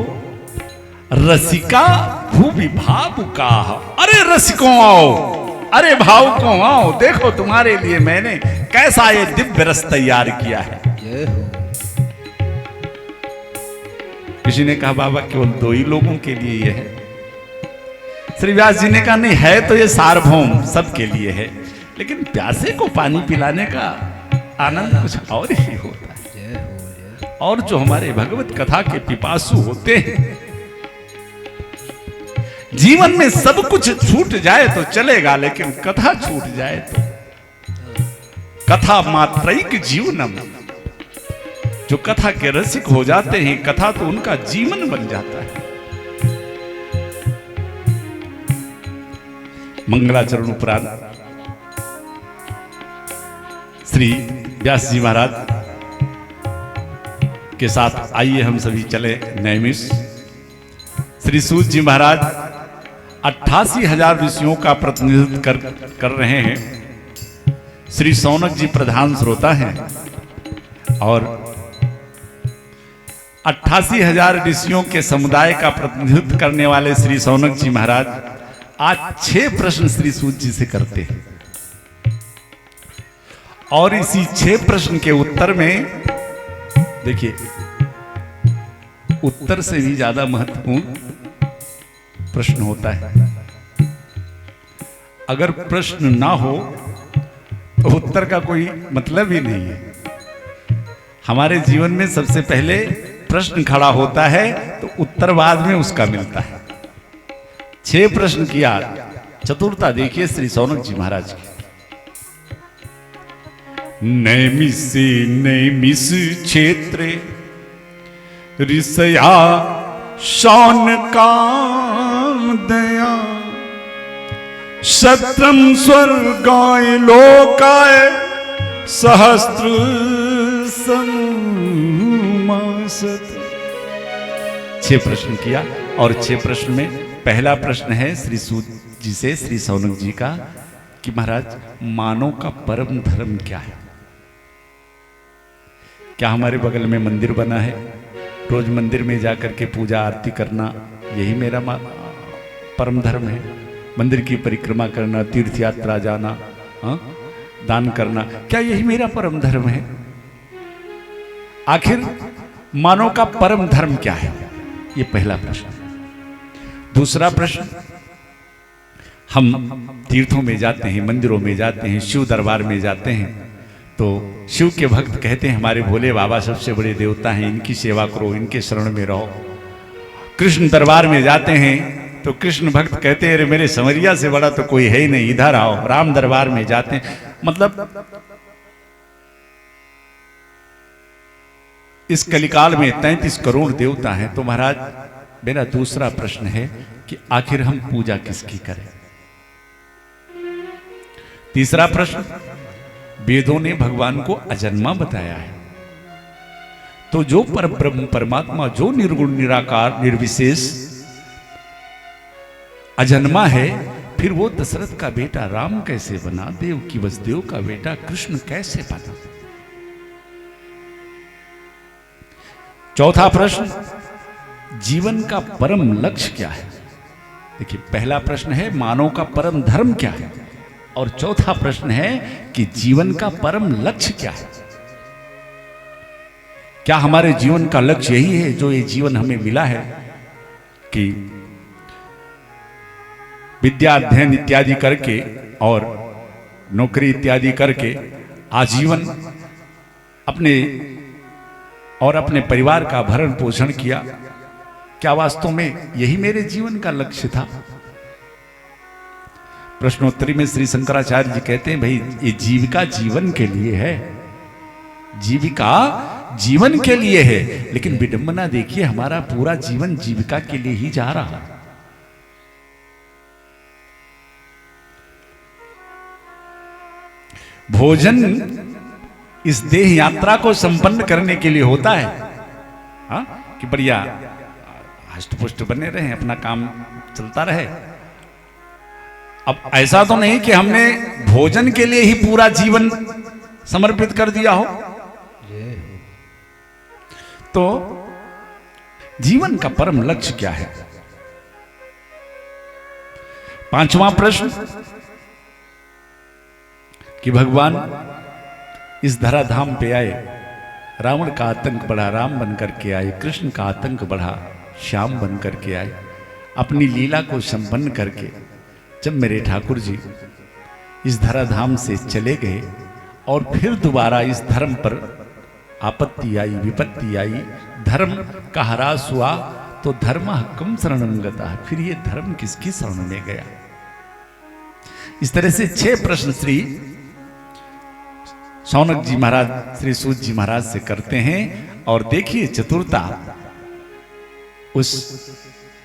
S1: रसिका भूवि भावुका। अरे रसिकों आओ, अरे भावुकों आओ, देखो तुम्हारे लिए मैंने कैसा ये दिव्य रस तैयार किया है।
S2: जय हो।
S1: किसी ने कहा बाबा केवल 2 ही लोगों के लिए यह है। श्री व्यास जी ने कहा नहीं, है तो ये सार्वभौम सबके लिए है, लेकिन प्यासे को पानी पिलाने का आनंद कुछ और ही होता है।
S2: जय हो। जय।
S1: और जो हमारे भगवत कथा के पिपासु होते हैं, जीवन में सब कुछ छूट जाए तो चलेगा, लेकिन कथा छूट जाए तो कथा मात्रैक जीवनम। जो कथा के रसिक हो जाते हैं, कथा तो उनका जीवन बन जाता है। मंगलाचरण उपरांत श्री व्यास जी महाराज के साथ आइए हम सभी चले नैमिष। श्री सूत जी महाराज 88,000 ऋषियों का प्रतिनिधित्व कर रहे हैं। श्री सौनक जी प्रधान श्रोता हैं और 88,000 ऋषियों के समुदाय का प्रतिनिधित्व करने वाले श्री सौनक जी महाराज आज 6 प्रश्न श्री सूत जी से करते हैं, और इसी 6 प्रश्न के उत्तर में देखिए, उत्तर से भी ज्यादा महत्वपूर्ण प्रश्न होता है। अगर प्रश्न ना हो तो उत्तर का कोई मतलब ही नहीं है। हमारे जीवन में सबसे पहले प्रश्न खड़ा होता है तो उत्तर बाद में उसका मिलता है। 6 प्रश्न किया, चतुरता देखिए श्री सौनक जी महाराज की। नैमिष क्षेत्रे ऋषया शौनकाम दया शत्रम स्वर्गाय लोकाय सहस्त्र समुमासत। 6 प्रश्न किया और 6 प्रश्न में पहला प्रश्न है श्री सूत जी से, श्री सौनक जी का, कि महाराज मानव का परम धर्म क्या है? क्या हमारे बगल में मंदिर बना है, रोज मंदिर में जाकर के पूजा आरती करना यही मेरा परम धर्म है? मंदिर की परिक्रमा करना, तीर्थ यात्रा जाना, दान करना, क्या यही मेरा परम धर्म है? आखिर मानव का परम धर्म क्या है? ये पहला प्रश्न। दूसरा प्रश्न, हम तीर्थों में जाते हैं, मंदिरों में जाते हैं, शिव दरबार में जाते हैं, तो शिव के भक्त कहते हैं हमारे भोले बाबा सबसे बड़े देवता हैं, इनकी सेवा करो, इनके शरण में रहो। कृष्ण दरबार में जाते हैं तो कृष्ण भक्त कहते हैं अरे मेरे संवरिया से बड़ा तो कोई है ही नहीं, इधर आओ। राम दरबार में जाते हैं, मतलब इस कलिकाल में 33 करोड़ देवता हैं। तो महाराज मेरा दूसरा प्रश्न है कि आखिर हम पूजा किसकी करें? तीसरा प्रश्न, वेदों ने भगवान को अजन्मा बताया है, तो जो परब्रह्म परमात्मा, जो निर्गुण निराकार निर्विशेष अजन्मा है, फिर वो दशरथ का बेटा राम कैसे बना? देव की वसुदेव का बेटा कृष्ण कैसे बना? चौथा प्रश्न, जीवन का परम लक्ष्य क्या है? देखिए, पहला प्रश्न है मानव का परम धर्म क्या है, और चौथा प्रश्न है कि जीवन का परम लक्ष्य क्या है? क्या हमारे जीवन का लक्ष्य यही है जो ये जीवन हमें मिला है कि विद्या अध्ययन इत्यादि करके और नौकरी इत्यादि करके आजीवन अपने और अपने परिवार का भरण पोषण किया? क्या वास्तव में यही मेरे जीवन का लक्ष्य था? प्रश्नोत्तरी में श्री शंकराचार्य जी कहते हैं भाई ये जीविका जीवन के लिए है, जीविका जीवन के लिए है, लेकिन विडंबना देखिए हमारा पूरा जीवन जीविका के लिए ही जा रहा है। भोजन इस देह यात्रा को संपन्न करने के लिए होता है, हाँ, कि बढ़िया हष्ट-पुष्ट बने रहे, अपना काम चलता रहे। अब ऐसा तो नहीं कि हमने भोजन के लिए ही पूरा जीवन समर्पित कर दिया हो। तो जीवन का परम लक्ष्य क्या है? पांचवा प्रश्न कि भगवान इस धराधाम पे आए, रावण का आतंक बढ़ा, राम बनकर के आए, कृष्ण का आतंक बढ़ा, श्याम बनकर के आए, अपनी लीला को संपन्न करके जब मेरे ठाकुर जी इस धराधाम से चले गए और फिर दोबारा इस धर्म पर आपत्ति आई, विपत्ति आई, धर्म का ह्रास हुआ, तो धर्म कम शरणम गता, फिर ये धर्म किसकी शरण में गया? इस तरह से 6 प्रश्न श्री सौनक जी महाराज श्री सूत जी महाराज से करते हैं। और देखिए चतुरता उस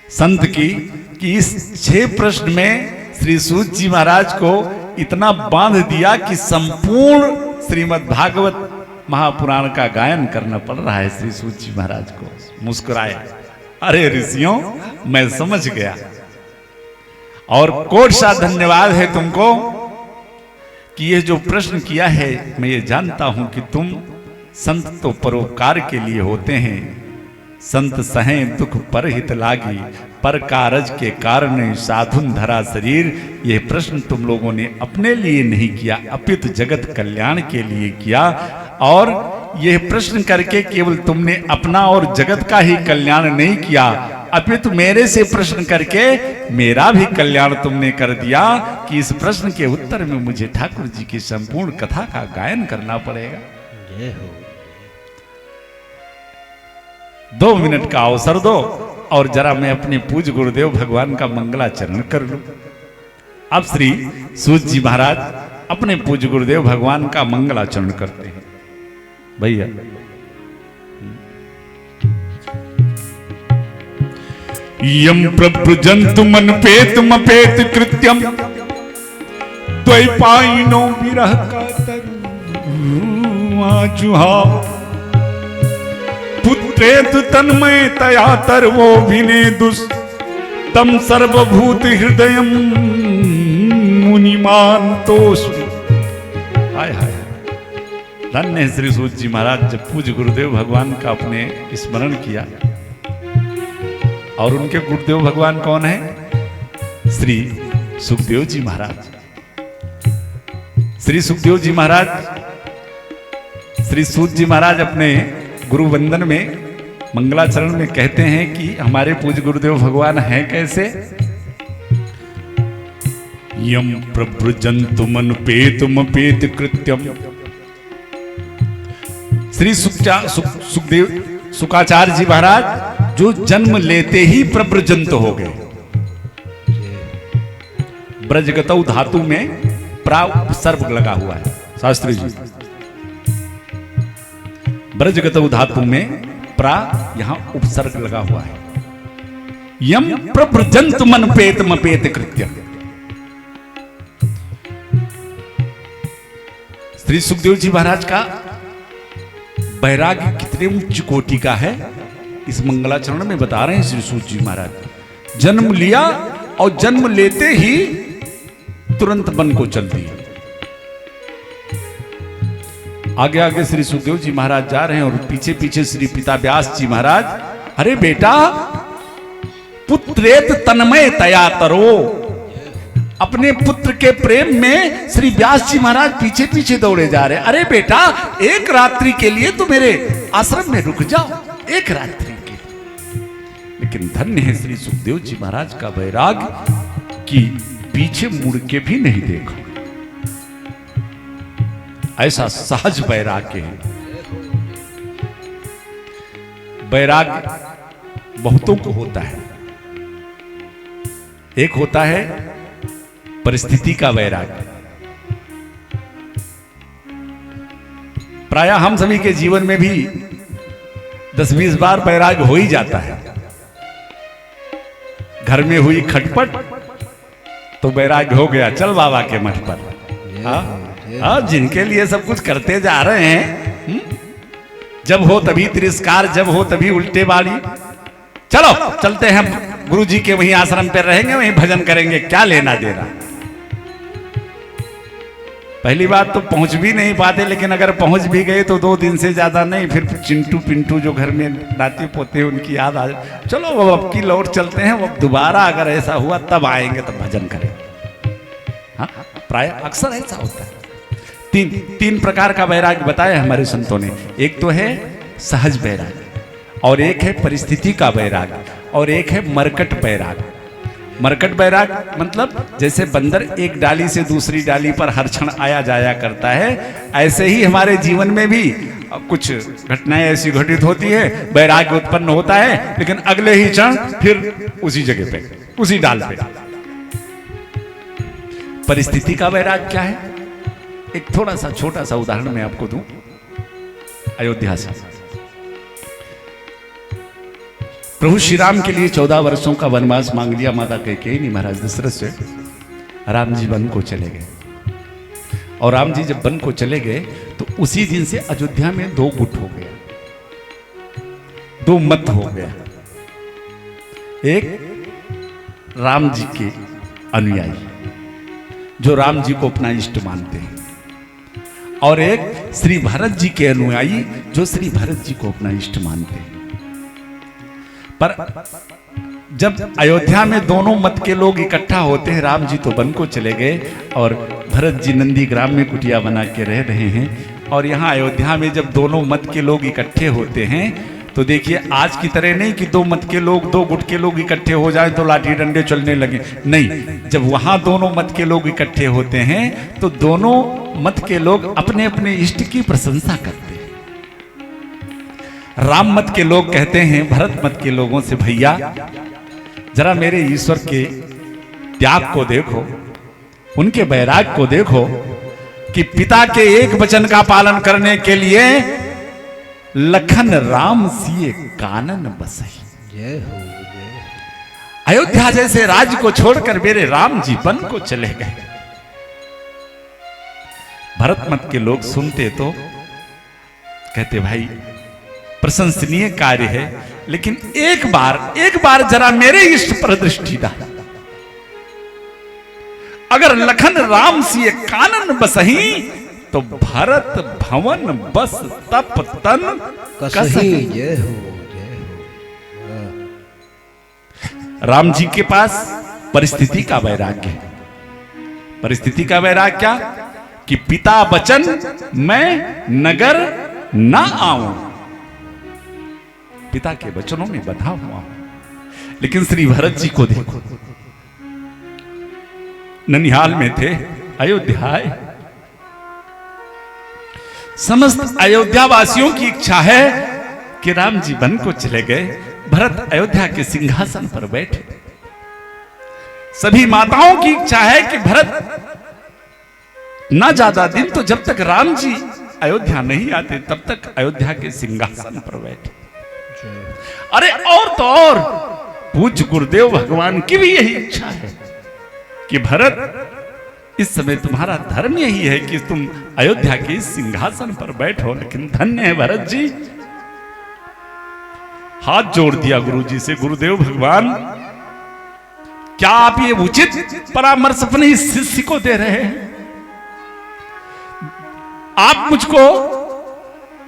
S1: संत की कि इस 6 प्रश्न में श्री सूत जी महाराज को इतना बांध दिया कि संपूर्ण श्रीमद् भागवत महापुराण का गायन करना पड़ रहा है। श्री सूत जी महाराज को मुस्कुराए, अरे ऋषियों मैं समझ गया, और कोट सा धन्यवाद है तुमको कि ये जो प्रश्न किया है, मैं ये जानता हूं कि तुम संत तो परोपकार के लिए होते हैं, संत सहें दुख पर हित लागी, पर कारज के कारण साधुन धरा शरीर। यह प्रश्न तुम लोगों ने अपने लिए नहीं किया, अपितु जगत कल्याण के लिए किया, और यह प्रश्न करके केवल तुमने अपना और जगत का ही कल्याण नहीं किया, अपितु मेरे से प्रश्न करके मेरा भी कल्याण तुमने कर दिया कि इस प्रश्न के उत्तर में मुझे ठाकुर जी की संपूर्ण कथा का गायन करना पड़ेगा। 2 मिनट का अवसर दो और जरा मैं अपने पूज्य गुरुदेव भगवान का मंगलाचरण कर लूं। अब श्री सूत जी महाराज अपने पूज्य गुरुदेव भगवान का मंगलाचरण करते हैं। भैया यम प्रभुजंतु मन पेत मपेत कृत्यम द्वैपायनो विरह का तरुआ पुत्रेत तन्मय तया तरवो विनेदुस तम सर्वभूत हृदय मुनिमान तोस्मि। हाय हाय धन्य श्री सूत जी महाराज जब पूज्य गुरुदेव भगवान का अपने स्मरण किया। और उनके गुरुदेव भगवान कौन है? श्री सुखदेव जी महाराज। श्री सुखदेव जी महाराज श्री सूत जी महाराज अपने गुरु वंदन में मंगलाचरण में कहते हैं कि हमारे पूज्य गुरुदेव भगवान हैं कैसे? यम प्रभुजंतु मन पेतुम पेत कृत्यम। श्री सुखदेव सुखाचार्य जी महाराज जो जन्म लेते ही प्रव्रजंत हो गए। ब्रजगतौ धातु में प्रा उपसर्ग लगा हुआ है शास्त्री जी। ब्रजगतौ धातु में प्रा यहां उपसर्ग लगा हुआ है। यम प्रव्रजंत मन पेत मपेत कृत्यम। श्री सुखदेव जी महाराज का वैराग्य कितने उच्च कोटि का है इस मंगलाचरण में बता रहे हैं श्री सूत जी महाराज। जन्म लिया और जन्म लेते ही तुरंत मन को चल दिया। आगे आगे श्री सुखदेव जी महाराज जा रहे हैं और पीछे पीछे श्री पिता व्यास जी महाराज, अरे बेटा पुत्रेत तन्मय तया तरो। अपने पुत्र के प्रेम में श्री व्यास जी महाराज पीछे पीछे दौड़े जा रहे हैं। अरे बेटा एक रात्रि के लिए तो मेरे आश्रम में रुक जाओ, एक रात्रि के। लेकिन धन्य है श्री सुखदेव जी महाराज का वैराग्य कि पीछे मुड़ के भी नहीं देखा। ऐसा सहज वैराग्य है। वैराग्य बहुतों को होता है। एक होता है परिस्थिति का वैराग्य। प्रायः हम सभी के जीवन में भी 10-20 बार वैराग्य हो ही जाता है। घर में हुई खटपट तो वैराग्य हो गया, चल बाबा के मठ पर। जिनके लिए सब कुछ करते जा रहे हैं, जब हो तभी तिरस्कार, जब हो तभी उल्टे बाली। चलो चलते हैं गुरु जी के वहीं आश्रम पर रहेंगे, वहीं भजन करेंगे, क्या लेना देना। पहली बात तो पहुंच भी नहीं पाते, लेकिन अगर पहुंच भी गए तो 2 दिन से ज्यादा नहीं, फिर चिंटू पिंटू जो घर में नाती पोते हैं उनकी याद आ जाए। चलो वो अब की लौट चलते हैं, वो दोबारा अगर ऐसा हुआ तब आएंगे, तब भजन करेंगे। हाँ प्राय अक्सर ऐसा होता है। तीन प्रकार का वैराग्य बताया हमारे संतों ने। एक तो है सहज वैराग्य, और एक है परिस्थिति का वैराग्य, और एक है मरकट वैराग्य। मरकट वैराग्य मतलब जैसे बंदर एक डाली से दूसरी डाली पर हर क्षण आया जाया करता है, ऐसे ही हमारे जीवन में भी कुछ घटनाएं ऐसी घटित होती है, वैराग्य उत्पन्न होता है, लेकिन अगले ही क्षण फिर उसी जगह पे, उसी डाल पे। परिस्थिति का वैराग्य क्या है? एक थोड़ा सा छोटा सा उदाहरण मैं आपको दूं। अयोध्या से प्रभु श्री राम के लिए 14 वर्षों का वनवास मांग लिया माता कैकेयी महाराज दशरथ से। राम जी वन को चले गए, और राम जी जब वन को चले गए तो उसी दिन से अयोध्या में 2 गुट हो गया, 2 मत हो गया। एक राम जी के अनुयायी जो राम जी को अपना इष्ट मानते हैं, और एक श्री भरत जी के अनुयायी जो श्री भरत जी को अपना इष्ट मानते हैं। पर जब अयोध्या में दोनों मत के लोग इकट्ठा होते हैं, राम जी तो वन को चले गए और भरत जी नंदी ग्राम में कुटिया बना के रह रहे हैं, और यहाँ अयोध्या में जब दोनों मत के लोग इकट्ठे होते हैं तो देखिए आज की तरह नहीं कि 2 मत के लोग, 2 गुट के लोग इकट्ठे हो जाए तो लाठी डंडे चलने लगे, नहीं। जब वहां दोनों मत के लोग इकट्ठे होते हैं तो दोनों मत के लोग अपने अपने इष्ट की प्रशंसा करते हैं। राम मत के लोग कहते हैं भरत मत के लोगों से, भैया जरा मेरे ईश्वर के त्याग को देखो, उनके वैराग को देखो कि पिता के एक वचन का पालन करने के लिए लखन राम सिए कानन बसई।
S2: जय हो, जय हो।
S1: अयोध्या जैसे राज्य को छोड़कर मेरे राम जी वन को चले गए। भरत मत के लोग सुनते तो कहते भाई प्रशंसनीय कार्य है, लेकिन एक बार जरा मेरे इष्ट पर दृष्टि डाल। अगर लखन राम सिए कानन बसही तो भरत भवन बस तप तन कसही।
S2: जय हो, जय हो।
S1: राम जी के पास परिस्थिति का वैराग्य है। परिस्थिति का वैराग्य क्या? कि पिता वचन मैं नगर ना आऊं, पिता के वचनों में बंधा हुआ हूं। लेकिन श्री भरत जी को देखो, ननिहाल में थे, अयोध्या आए। समस्त अयोध्या वासियों की इच्छा है कि राम जी वन को चले गए, भरत अयोध्या के सिंहासन पर बैठे। सभी माताओं की इच्छा है कि भरत ना ज्यादा दिन तो जब तक राम जी अयोध्या नहीं आते तब तक अयोध्या के सिंहासन पर बैठे। अरे और तो और पूज्य गुरुदेव भगवान की भी यही इच्छा है कि भरत इस समय तुम्हारा धर्म यही है कि तुम अयोध्या के सिंहासन पर बैठो। लेकिन धन्य है भरत जी, हाथ जोड़ दिया गुरु जी से, गुरुदेव भगवान क्या आप ये उचित परामर्श अपने शिष्य को दे रहे हैं? आप मुझको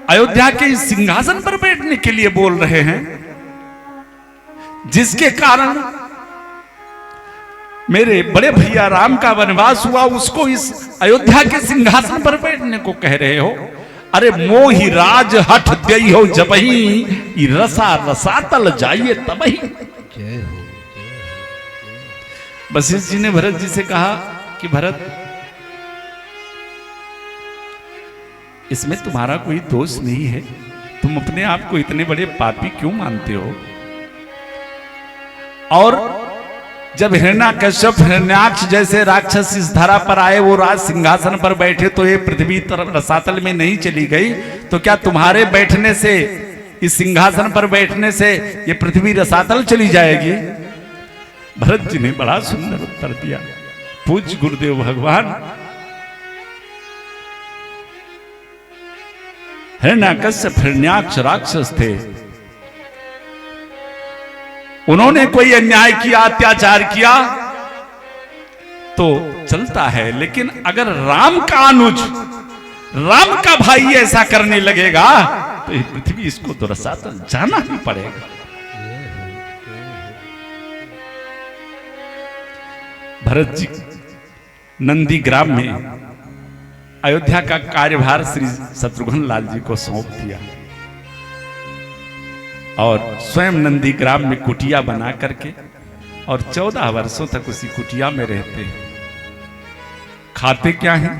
S1: अयोध्या के इस सिंहासन पर बैठने के लिए बोल रहे हैं, जिसके कारण मेरे बड़े भैया राम का वनवास हुआ, उसको इस अयोध्या के सिंहासन पर बैठने को कह रहे हो? अरे मोहि राज हठ दई हो जबही, रसा रसातल जाइए तबही।
S2: जय हो।
S1: वशिष्ठ जी ने भरत जी से कहा कि भरत इसमें तुम्हारा कोई दोष नहीं है, तुम अपने आप को इतने बड़े पापी क्यों मानते हो? और जब हिरण्याकश्यप हिरण्याक्ष जैसे राक्षस इस धरा पर आए, वो राज सिंहासन पर बैठे तो ये पृथ्वी रसातल में नहीं चली गई, तो क्या तुम्हारे बैठने से, इस सिंहासन पर बैठने से ये पृथ्वी रसातल चली जाएगी? भरत जी ने बड़ा सुंदर उत्तर दिया, पूज्य गुरुदेव भगवान, हिरण्याकश्यप हिरण्याक्ष राक्षस थे, उन्होंने कोई अन्याय किया, अत्याचार किया तो चलता है, लेकिन अगर राम का अनुज, राम का भाई ऐसा करने लगेगा तो ये पृथ्वी इसको तो रसातल जाना ही पड़ेगा। भरत जी नंदी ग्राम में अयोध्या का कार्यभार श्री शत्रुघ्न लाल जी को सौंप दिया और स्वयं नंदी ग्राम में कुटिया बना करके और 14 वर्षों तक उसी कुटिया में रहते हैं। खाते क्या हैं?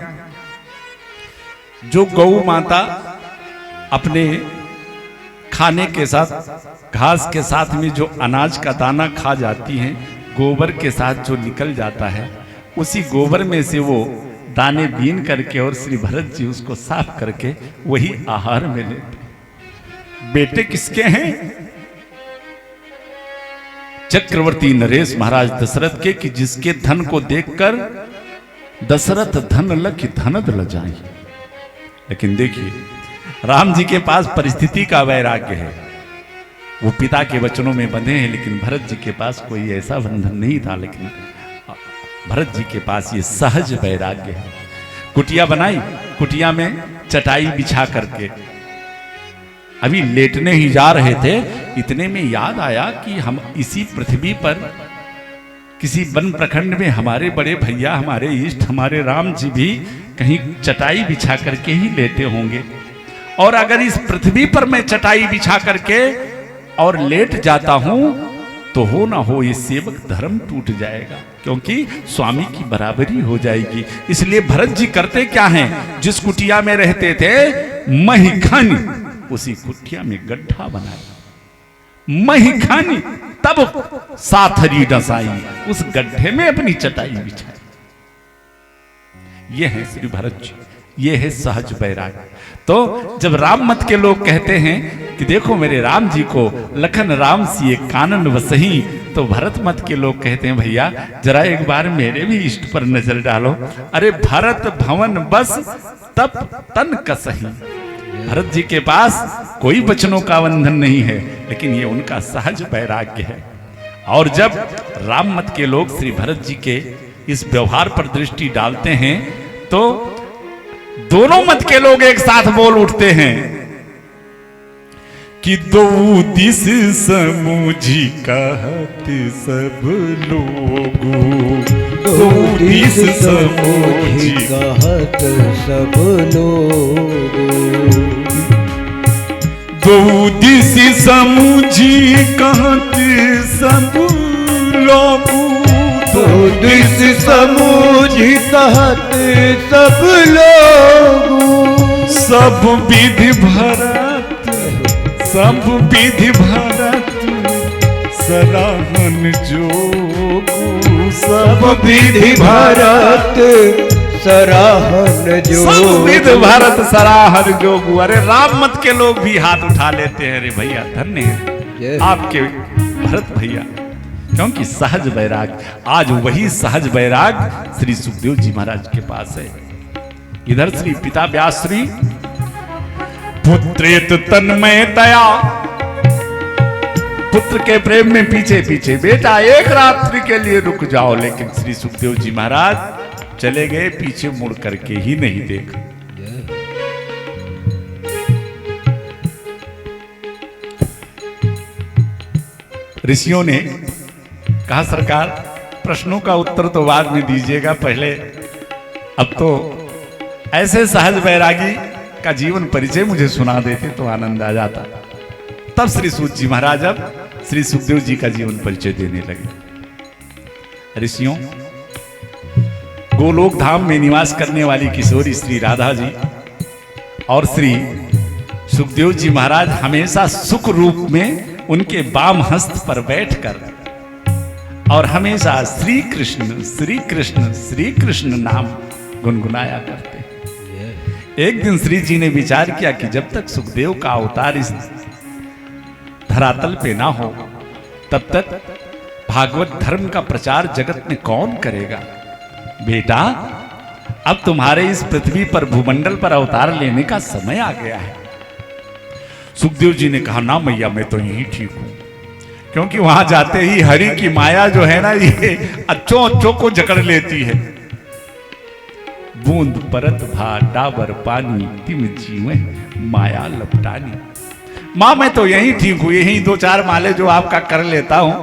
S1: जो गौ माता अपने खाने के साथ, घास के साथ में जो अनाज का दाना खा जाती हैं, गोबर के साथ जो निकल जाता है, उसी गोबर में से वो दाने बीन करके और श्री भरत जी उसको साफ करके वही आहार में लेते। बेटे किसके हैं? चक्रवर्ती नरेश महाराज दशरथ के, कि जिसके धन को देखकर दशरथ धन लखि धनद ल जाई। लेकिन देखिए राम जी के पास परिस्थिति का वैराग्य है, वो पिता के वचनों में बंधे हैं, लेकिन भरत जी के पास कोई ऐसा बंधन नहीं था। लेकिन भरत जी के पास ये सहज वैराग्य है। कुटिया बनाई, कुटिया में चटाई बिछा करके अभी लेटने ही जा रहे थे, इतने में याद आया कि हम इसी पृथ्वी पर किसी वन प्रखंड में हमारे बड़े भैया, हमारे इष्ट, हमारे राम जी भी कहीं चटाई बिछा करके ही लेटे होंगे, और अगर इस पृथ्वी पर मैं चटाई बिछा करके और लेट जाता हूं तो हो ना हो ये सेवक धर्म टूट जाएगा, क्योंकि स्वामी की बराबरी हो जाएगी। इसलिए भरत जी करते क्या हैं? जिस कुटिया में रहते थे, महिखन उसी कुटिया में गड्ढा बनाया, मही खानी तब साथरी डसाई, उस गड्ढे में अपनी चटाई बिछाई। ये है श्री भरत जी, ये है सहज वैराग्य। तो जब राम मत के लोग कहते हैं कि देखो मेरे राम जी को लखन राम सिए कानन वसही, तो भरत मत के लोग कहते हैं भैया जरा एक बार मेरे भी इष्ट पर नजर डालो। अरे भरत भवन बस तप तन कसही, भरत जी के पास कोई वचनों का बंधन नहीं है, लेकिन ये उनका सहज वैराग्य है। और जब राम मत के लोग श्री भरत जी के इस व्यवहार पर दृष्टि डालते हैं तो दोनों मत के लोग एक साथ बोल उठते हैं कि दो दिस समूझी कहत सब लोग, दो दिस समूझी
S2: कहत सब लोग,
S1: दो दिस समूझी कहत सब लोग,
S2: दो दिस समूझी कहत सब लोग,
S1: सब विधि भरत, सब विधि भरत सराहन जोगु, सब विधि भरत
S2: सराहन जोगु,
S1: सब विधि भरत सराहन जोगु। अरे राम मत के लोग भी हाथ उठा लेते हैं, अरे भैया धन्य है आपके भरत भैया, क्योंकि सहज वैराग, आज वही सहज वैराग श्री सुखदेव जी महाराज के पास है। इधर श्री पिता व्यास श्री पुत्रेत तन्मयतया, पुत्र के प्रेम में पीछे पीछे, बेटा एक रात्रि के लिए रुक जाओ, लेकिन श्री सुखदेव जी महाराज चले गए, पीछे मुड़ करके ही नहीं देखा। ऋषियों ने कहा सरकार प्रश्नों का उत्तर तो बाद में दीजिएगा, पहले अब तो ऐसे सहज वैरागी का जीवन परिचय मुझे सुना देते तो आनंद आ जाता। तब श्री सूत जी महाराज अब श्री सुखदेव जी का जीवन परिचय देने लगे। ऋषियों, गोलोक धाम में निवास करने वाली किशोरी श्री राधा जी और श्री सुखदेव जी महाराज हमेशा सुख रूप में उनके वाम हस्त पर बैठकर और हमेशा श्री कृष्ण श्री कृष्ण श्री कृष्ण नाम गुनगुनाया करते। एक दिन श्री जी ने विचार किया कि जब तक सुखदेव का अवतार इस धरातल पे ना हो तब तक भागवत धर्म का प्रचार जगत में कौन करेगा। बेटा अब तुम्हारे इस पृथ्वी पर भूमंडल पर अवतार लेने का समय आ गया है। सुखदेव जी ने कहा ना मैया मैं तो यहीं ठीक हूं, क्योंकि वहां जाते ही हरि की माया जो है ना ये अच्छों अच्छों को जकड़ लेती है। बूंद परत भा डाबर पानी तिम जीवे माया लपटानी। मां मैं तो यहीं ठीक हूं, यहीं दो चार माले जो आपका कर लेता हूं।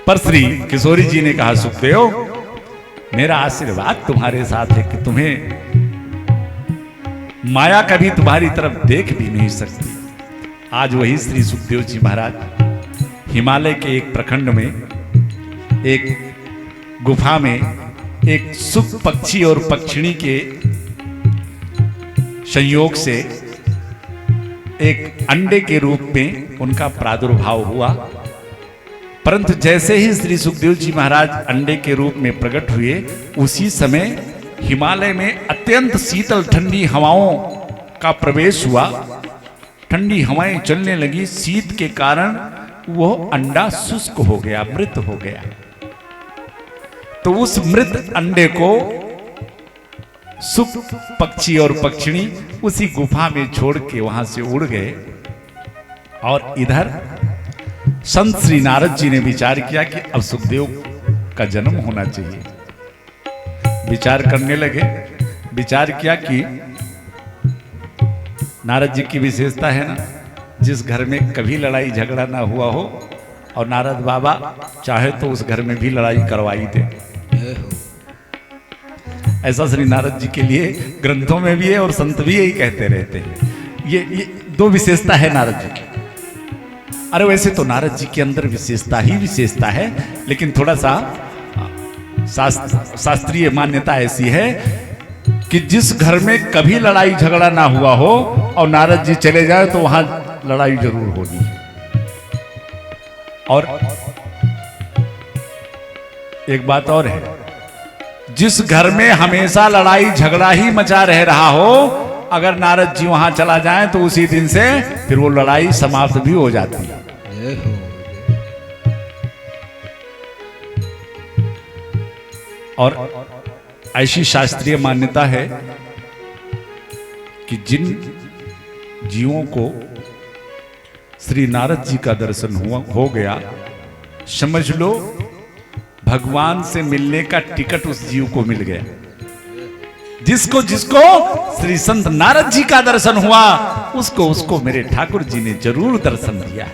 S1: पर श्री किशोरी जी ने कहा सुखदेव मेरा आशीर्वाद तुम्हारे साथ है कि तुम्हें माया कभी तुम्हारी तरफ देख भी नहीं सकती। आज वही श्री सुखदेव जी महाराज हिमालय के एक प्रखंड में एक गुफा में एक सुख पक्षी और पक्षिणी के संयोग से एक अंडे के रूप में उनका प्रादुर्भाव हुआ। परंतु जैसे ही श्री सुखदेव जी महाराज अंडे के रूप में प्रकट हुए, उसी समय हिमालय में अत्यंत शीतल ठंडी हवाओं का प्रवेश हुआ। ठंडी हवाएं चलने लगी, शीत के कारण वो अंडा शुष्क हो गया, मृत हो गया। तो उस मृत अंडे को सुख पक्षी और पक्षिणी उसी गुफा में छोड़ के वहां से उड़ गए। और इधर संत श्री नारद जी ने विचार किया कि अब सुखदेव का जन्म होना चाहिए। विचार करने लगे, विचार किया कि नारद जी की विशेषता है ना, जिस घर में कभी लड़ाई झगड़ा ना हुआ हो और नारद बाबा चाहे तो उस घर में भी लड़ाई करवाई दे। ऐसा श्री नारद जी के लिए ग्रंथों में भी है और संत भी यही कहते रहते हैं। ये दो विशेषता है नारद जी की। अरे वैसे तो नारद जी के अंदर विशेषता ही विशेषता है, लेकिन थोड़ा सा शास्त्रीय मान्यता ऐसी है कि जिस घर में कभी लड़ाई झगड़ा ना हुआ हो और नारद जी चले जाए तो वहां लड़ाई जरूर होगी। और एक बात और है, जिस घर में हमेशा लड़ाई झगड़ा ही मचा रह रहा हो, अगर नारद जी वहां चला जाए तो उसी दिन से फिर वो लड़ाई समाप्त भी हो जाती है। और ऐसी शास्त्रीय मान्यता है कि जिन जीवों को श्री नारद जी का दर्शन हो गया, समझ लो भगवान से मिलने का टिकट उस जीव को मिल गया। जिसको जिसको श्री संत नारद जी का दर्शन हुआ, उसको मेरे ठाकुर जी ने जरूर दर्शन दिया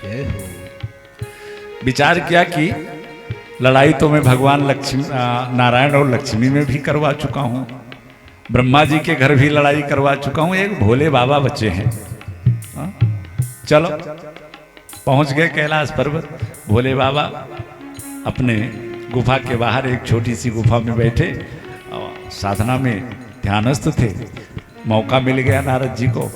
S1: है। विचार किया कि लड़ाई तो मैं भगवान लक्ष्मी नारायण और लक्ष्मी में भी करवा चुका हूं, ब्रह्मा जी के घर भी लड़ाई करवा चुका हूं, एक भोले बाबा बचे हैं। चलो पहुंच गए कैलाश पर्वत। भोले बाबा अपने गुफा के बाहर एक छोटी सी गुफा में बैठे साधना में ध्यानस्थ थे। मौका मिल गया नारद जी को।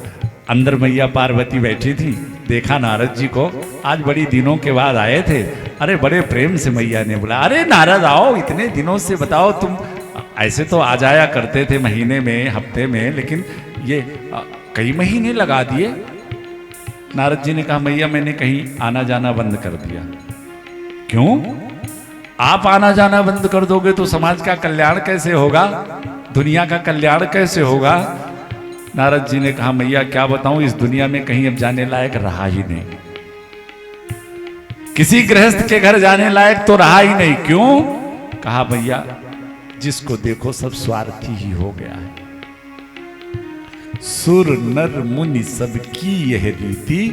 S1: अंदर मैया पार्वती बैठी थी, देखा नारद जी को, आज बड़ी दिनों के बाद आए थे। अरे बड़े प्रेम से मैया ने बोला, अरे नारद आओ, इतने दिनों से बताओ तुम ऐसे तो आ जाया करते थे महीने में हफ्ते में, लेकिन ये कई महीने लगा दिए। नारद जी ने कहा, मैया मैंने कहीं आना जाना बंद कर दिया। क्यों? आप आना जाना बंद कर दोगे तो समाज का कल्याण कैसे होगा, दुनिया का कल्याण कैसे होगा? नारद जी ने कहा, मैया क्या बताऊं, इस दुनिया में कहीं अब जाने लायक रहा ही नहीं, किसी गृहस्थ के घर जाने लायक तो रहा ही नहीं। क्यों? कहा, भैया जिसको देखो सब स्वार्थी ही हो गया है। सुर नर मुनि सब की यह रीति,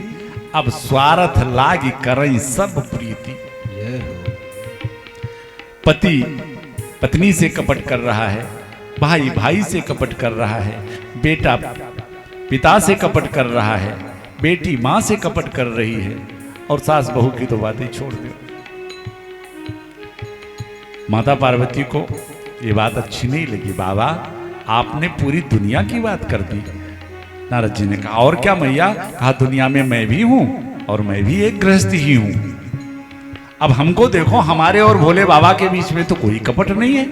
S1: अब स्वार्थ लागी करई सब प्रीति। पति पत्नी से कपट कर रहा है, भाई भाई से कपट कर रहा है, बेटा पिता से कपट कर रहा है, बेटी मां से कपट कर रही है, और सास बहू की तो बातें छोड़ दो। माता पार्वती को ये बात अच्छी नहीं लगी। बाबा आपने पूरी दुनिया की बात कर दी। नारद जी ने कहा, और क्या मैया? कहा, दुनिया में मैं भी हूं और मैं भी एक गृहस्थ ही हूं। अब हमको देखो, हमारे और भोले बाबा के बीच में तो कोई कपट नहीं है।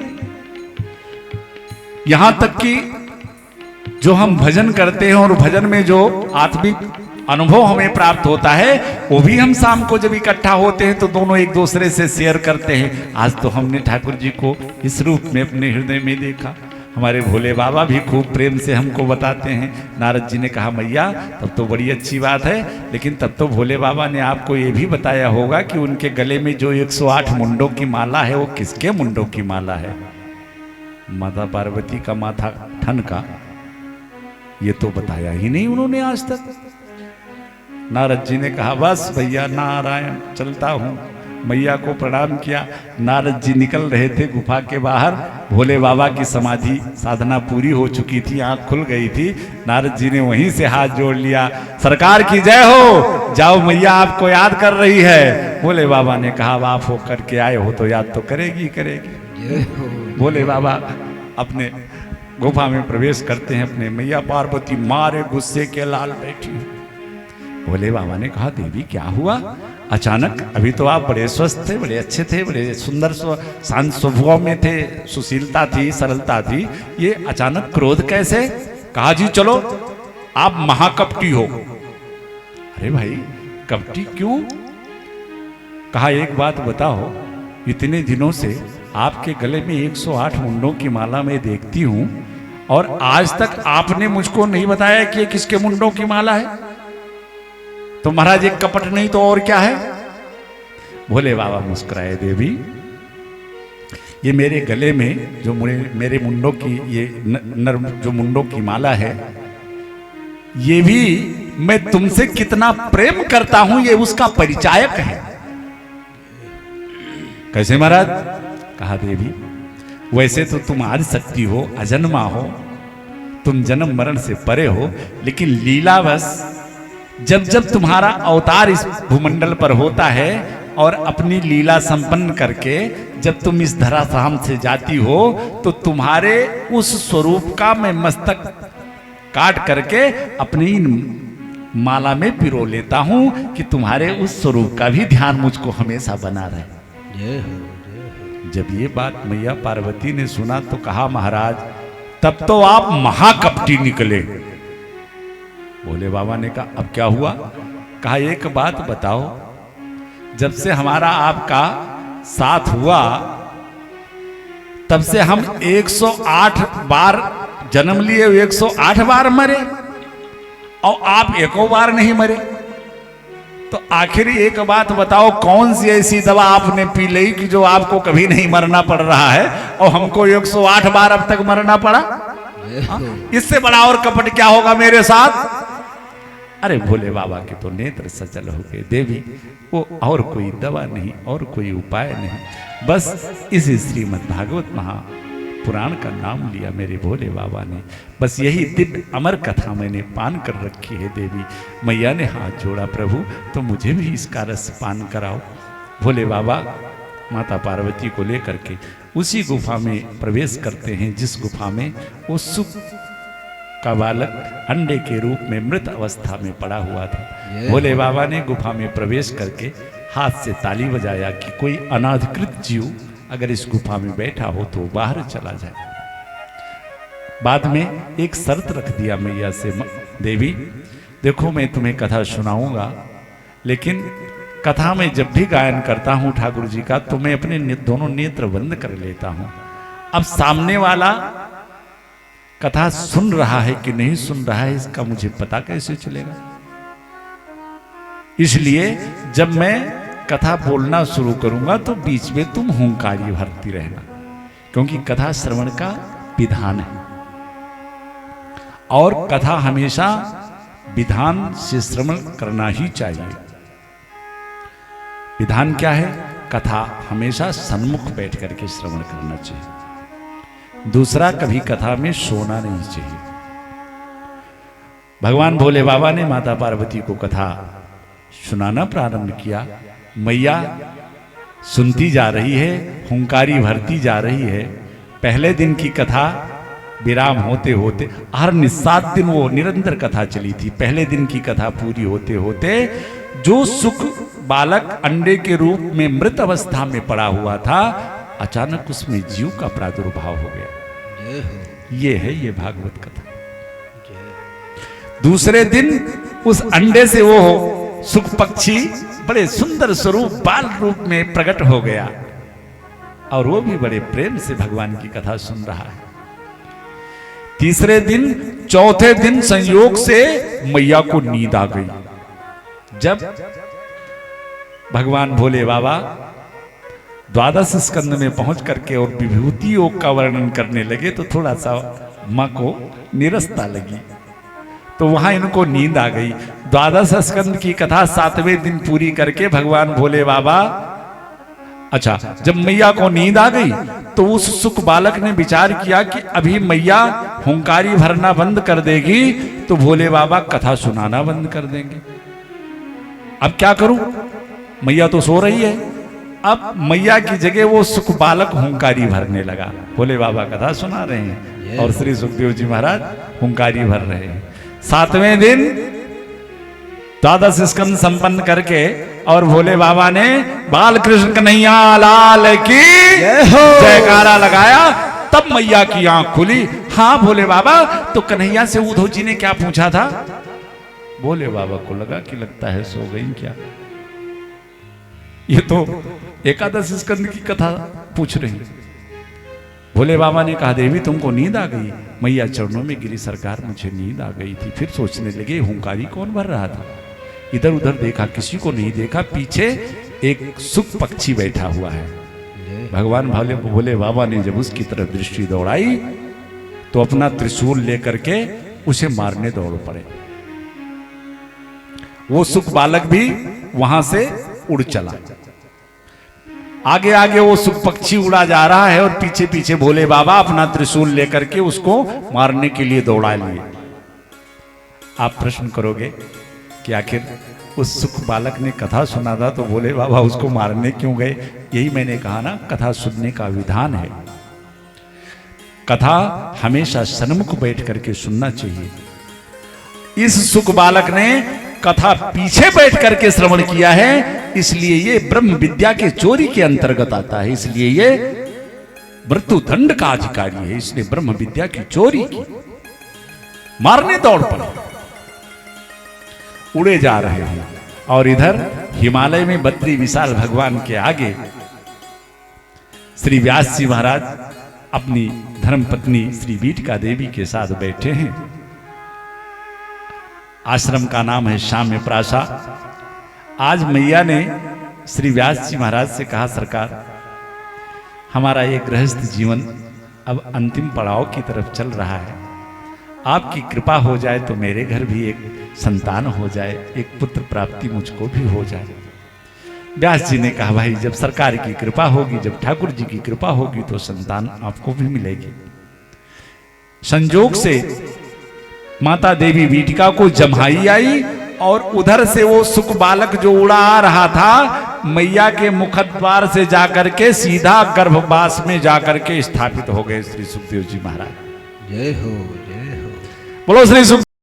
S1: यहां तक कि जो हम भजन करते हैं और भजन में जो आत्मिक अनुभव हमें प्राप्त होता है, वो भी हम शाम को जब इकट्ठा होते हैं तो दोनों एक दूसरे से शेयर करते हैं। आज तो हमने ठाकुर जी को इस रूप में अपने हृदय में देखा। हमारे भोले बाबा भी खूब प्रेम से हमको बताते हैं। नारद जी ने कहा, मैया तब तो बड़ी अच्छी बात है, लेकिन तब तो भोले बाबा ने आपको ये भी बताया होगा कि उनके गले में जो 108 मुंडों की माला है, वो किसके मुंडों की माला है? माता पार्वती का माथा ठनका, ये तो बताया ही नहीं उन्होंने आज तक। नारद जी ने कहा, बस भैया नारायण, चलता हूं। मैया को प्रणाम किया। नारद जी निकल रहे थे गुफा के बाहर। भोले बाबा की समाधि साधना पूरी हो चुकी थी, आंख खुल गई थी। नारद जी ने वहीं से हाथ जोड़ लिया, सरकार की जय हो, जाओ मैया आपको याद कर रही है। भोले बाबा ने कहा, आप हो करके आए हो तो याद तो करेगी करेगी। भोले बाबा अपने गुफा में प्रवेश करते हैं। अपने मैया पार्वती मारे गुस्से के लाल बैठी। भोले बाबा ने कहा, देवी क्या हुआ? अचानक अभी तो आप बड़े स्वस्थ थे, बड़े अच्छे थे, बड़े सुंदर शांत स्वभाव में थे, सुशीलता थी, सरलता थी, ये अचानक क्रोध कैसे? कहा, जी चलो आप महाकपटी हो। अरे भाई कपटी क्यों? कहा, एक बात बताओ, इतने दिनों से आपके गले में 108 मुंडों की माला मैं देखती हूं, और आज तक आपने मुझको नहीं बताया कि ये किसके मुंडों की माला है। तो महाराज एक कपट नहीं तो और क्या है? भोले बाबा मुस्कुराए, देवी ये मेरे गले में जो मेरे मुंडों की ये जो मुंडों की माला है, ये भी मैं तुमसे कितना प्रेम करता हूं, ये उसका परिचायक है। कैसे महाराज? कहा, देवी वैसे तो तुम आदि शक्ति हो, अजन्मा हो, तुम जन्म मरण से परे हो, लेकिन लीलावश जब जब तुम्हारा अवतार इस भूमंडल पर होता है, और अपनी लीला संपन्न करके जब तुम इस धराधाम से जाती हो तो तुम्हारे उस स्वरूप का मैं मस्तक काट करके अपनी माला में पिरो लेता हूं कि तुम्हारे उस स्वरूप का भी ध्यान मुझको हमेशा बना रहे। जब ये बात मैया पार्वती ने सुना तो कहा महाराज तब तो आप महाकपटी निकले। भोले बाबा ने कहा अब क्या हुआ? कहा एक बात बताओ, जब से हमारा आपका साथ हुआ तब से हम 108 बार जन्म लिए, 108 बार मरे और आप एको बार नहीं मरे। तो आखिर एक बात बताओ, कौन सी ऐसी दवा आपने पी ली कि जो आपको कभी नहीं मरना पड़ रहा है और हमको 108 बार अब तक मरना पड़ा? इससे बड़ा और कपट क्या होगा मेरे साथ? अरे भोले बाबा के तो नेत्र सचल हो गए देवी, वो और कोई दवा नहीं और कोई उपाय नहीं, बस इस श्रीमद् भागवत महापुराण का नाम लिया मेरे भोले बाबा ने। बस यही दिव्य अमर कथा मैंने पान कर रखी है देवी। मैया ने हाथ जोड़ा, प्रभु तो मुझे भी इसका रस पान कराओ। भोले बाबा माता पार्वती को लेकर के उसी गुफा में प्रवेश करते हैं जिस गुफा में वो सुख का बालक अंडे के रूप में मृत अवस्था में पड़ा हुआ था। भोले बाबा ने गुफा में प्रवेश करके हाथ से ताली बजाया कि कोई अनाधिकृत जीव अगर इस गुफा में बैठा हो तो बाहर चला जाए। बाद में एक शर्त रख दिया मैया से, देवी देखो मैं तुम्हें कथा सुनाऊंगा, लेकिन कथा में जब भी गायन करता हूं ठाकुर जी का तो मैं अपने दोनों नेत्र बंद कर लेता हूं। अब सामने वाला कथा सुन रहा है कि नहीं सुन रहा है इसका मुझे पता कैसे चलेगा? इसलिए जब मैं कथा बोलना शुरू करूंगा तो बीच में तुम हुंकारी भरती रहना, क्योंकि कथा श्रवण का विधान है और कथा हमेशा विधान से श्रवण करना ही चाहिए। विधान क्या है? कथा हमेशा सन्मुख बैठ करके श्रवण करना चाहिए। दूसरा, कभी कथा में सोना नहीं चाहिए। भगवान भोले बाबा ने माता पार्वती को कथा सुनाना प्रारंभ किया। मैया सुनती जा रही है, हुंकारी भरती जा रही है। पहले दिन की कथा विराम होते होते हर 7 दिन वो निरंतर कथा चली थी। पहले दिन की कथा पूरी होते होते जो सुख बालक अंडे के रूप में मृत अवस्था में पड़ा हुआ था, अचानक उसमें जीव का प्रादुर्भाव हो गया। ये है ये भागवत कथा। दूसरे दिन उस अंडे से वो सुख पक्षी बड़े सुंदर स्वरूप बाल रूप में प्रकट हो गया और वो भी बड़े प्रेम से भगवान की कथा सुन रहा है। तीसरे दिन, चौथे दिन संयोग से मैया को नींद आ गई। जब भगवान भोले बाबा 12 स्कंद में पहुंच करके और विभूति योग का वर्णन करने लगे तो थोड़ा सा मां को निरसता लगी, तो वहां इनको नींद आ गई। 12 स्कंद की कथा 7वें दिन पूरी करके भगवान भोले बाबा, अच्छा, जब मैया को नींद आ गई तो उस सुख बालक ने विचार किया कि अभी मैया हुंकारी भरना बंद कर देगी तो भोले बाबा कथा सुनाना बंद कर देंगे। अब क्या करूं? मैया तो सो रही है। अब मैया की जगह वो सुख बालक हुंकारी भरने लगा। भोले बाबा कथा सुना रहे हैं और श्री सुखदेव जी महाराज हुंकारी भर रहे हैं। 7वें दिन 12 स्कंद संपन्न करके और भोले बाबा ने बाल कृष्ण कन्हैया लाल की जयकारा लगाया। तब मैया की आंख खुली। हाँ भोले बाबा, तो कन्हैया से उद्धव जी ने क्या पूछा था? भोले बाबा को लगा कि लगता है सो गई क्या, ये तो 11 स्कंद की कथा पूछ रही। भोले बाबा ने कहा, देवी तुमको नींद आ गई? मैया चरणों में गिरी, सरकार मुझे नींद आ गई थी। फिर सोचने लगे हुंकारी कौन भर रहा था। इधर उधर देखा, किसी को नहीं देखा। पीछे एक सुख पक्षी बैठा हुआ है। भगवान भोले बाबा ने जब उसकी तरफ दृष्टि दौड़ाई तो अपना त्रिशूल लेकर के उसे मारने दौड़ पड़े। वो सुख बालक भी वहां से उड़ चला। आगे आगे वो सुख पक्षी उड़ा जा रहा है और पीछे पीछे भोले बाबा अपना त्रिशूल लेकर के उसको मारने के लिए दौड़ा लिए। आप प्रश्न करोगे कि आखिर उस सुख बालक ने कथा सुना था तो बोले बाबा उसको मारने क्यों गए? यही मैंने कहा ना, कथा सुनने का विधान है। कथा हमेशा सन्मुख बैठ करके सुनना चाहिए। इस सुख बालक ने कथा पीछे बैठ करके श्रवण किया है, इसलिए ये ब्रह्म विद्या के चोरी के अंतर्गत आता है, इसलिए ये मृत्युदंड का अधिकारी है। इसने ब्रह्म विद्या की चोरी की, मारने दौड़ पड़े, उड़े जा रहे हैं। और इधर हिमालय में बद्री विशाल भगवान के आगे श्री व्यास जी महाराज अपनी धर्मपत्नी श्री बीटका देवी के साथ बैठे हैं। आश्रम का नाम है शाम्य प्रासा। आज मैया ने श्री व्यास जी महाराज से कहा, सरकार हमारा ये गृहस्थ जीवन अब अंतिम पड़ाव की तरफ चल रहा है, आपकी कृपा हो जाए तो मेरे घर भी एक संतान हो जाए, एक पुत्र प्राप्ति मुझको भी हो जाए। व्यास जी ने कहा, भाई जब सरकार की कृपा होगी, जब ठाकुर जी की कृपा होगी तो संतान आपको भी मिलेगी। संजोग से माता देवी बीटिका को जम्हाई आई और उधर से वो सुख बालक जो उड़ा आ रहा था, मैया के मुखद्वार से जाकर के सीधा गर्भवास में जाकर के स्थापित हो गए श्री सुखदेव जी महाराज।
S2: जय हो, जय हो।
S1: बोलो श्री सुखदेव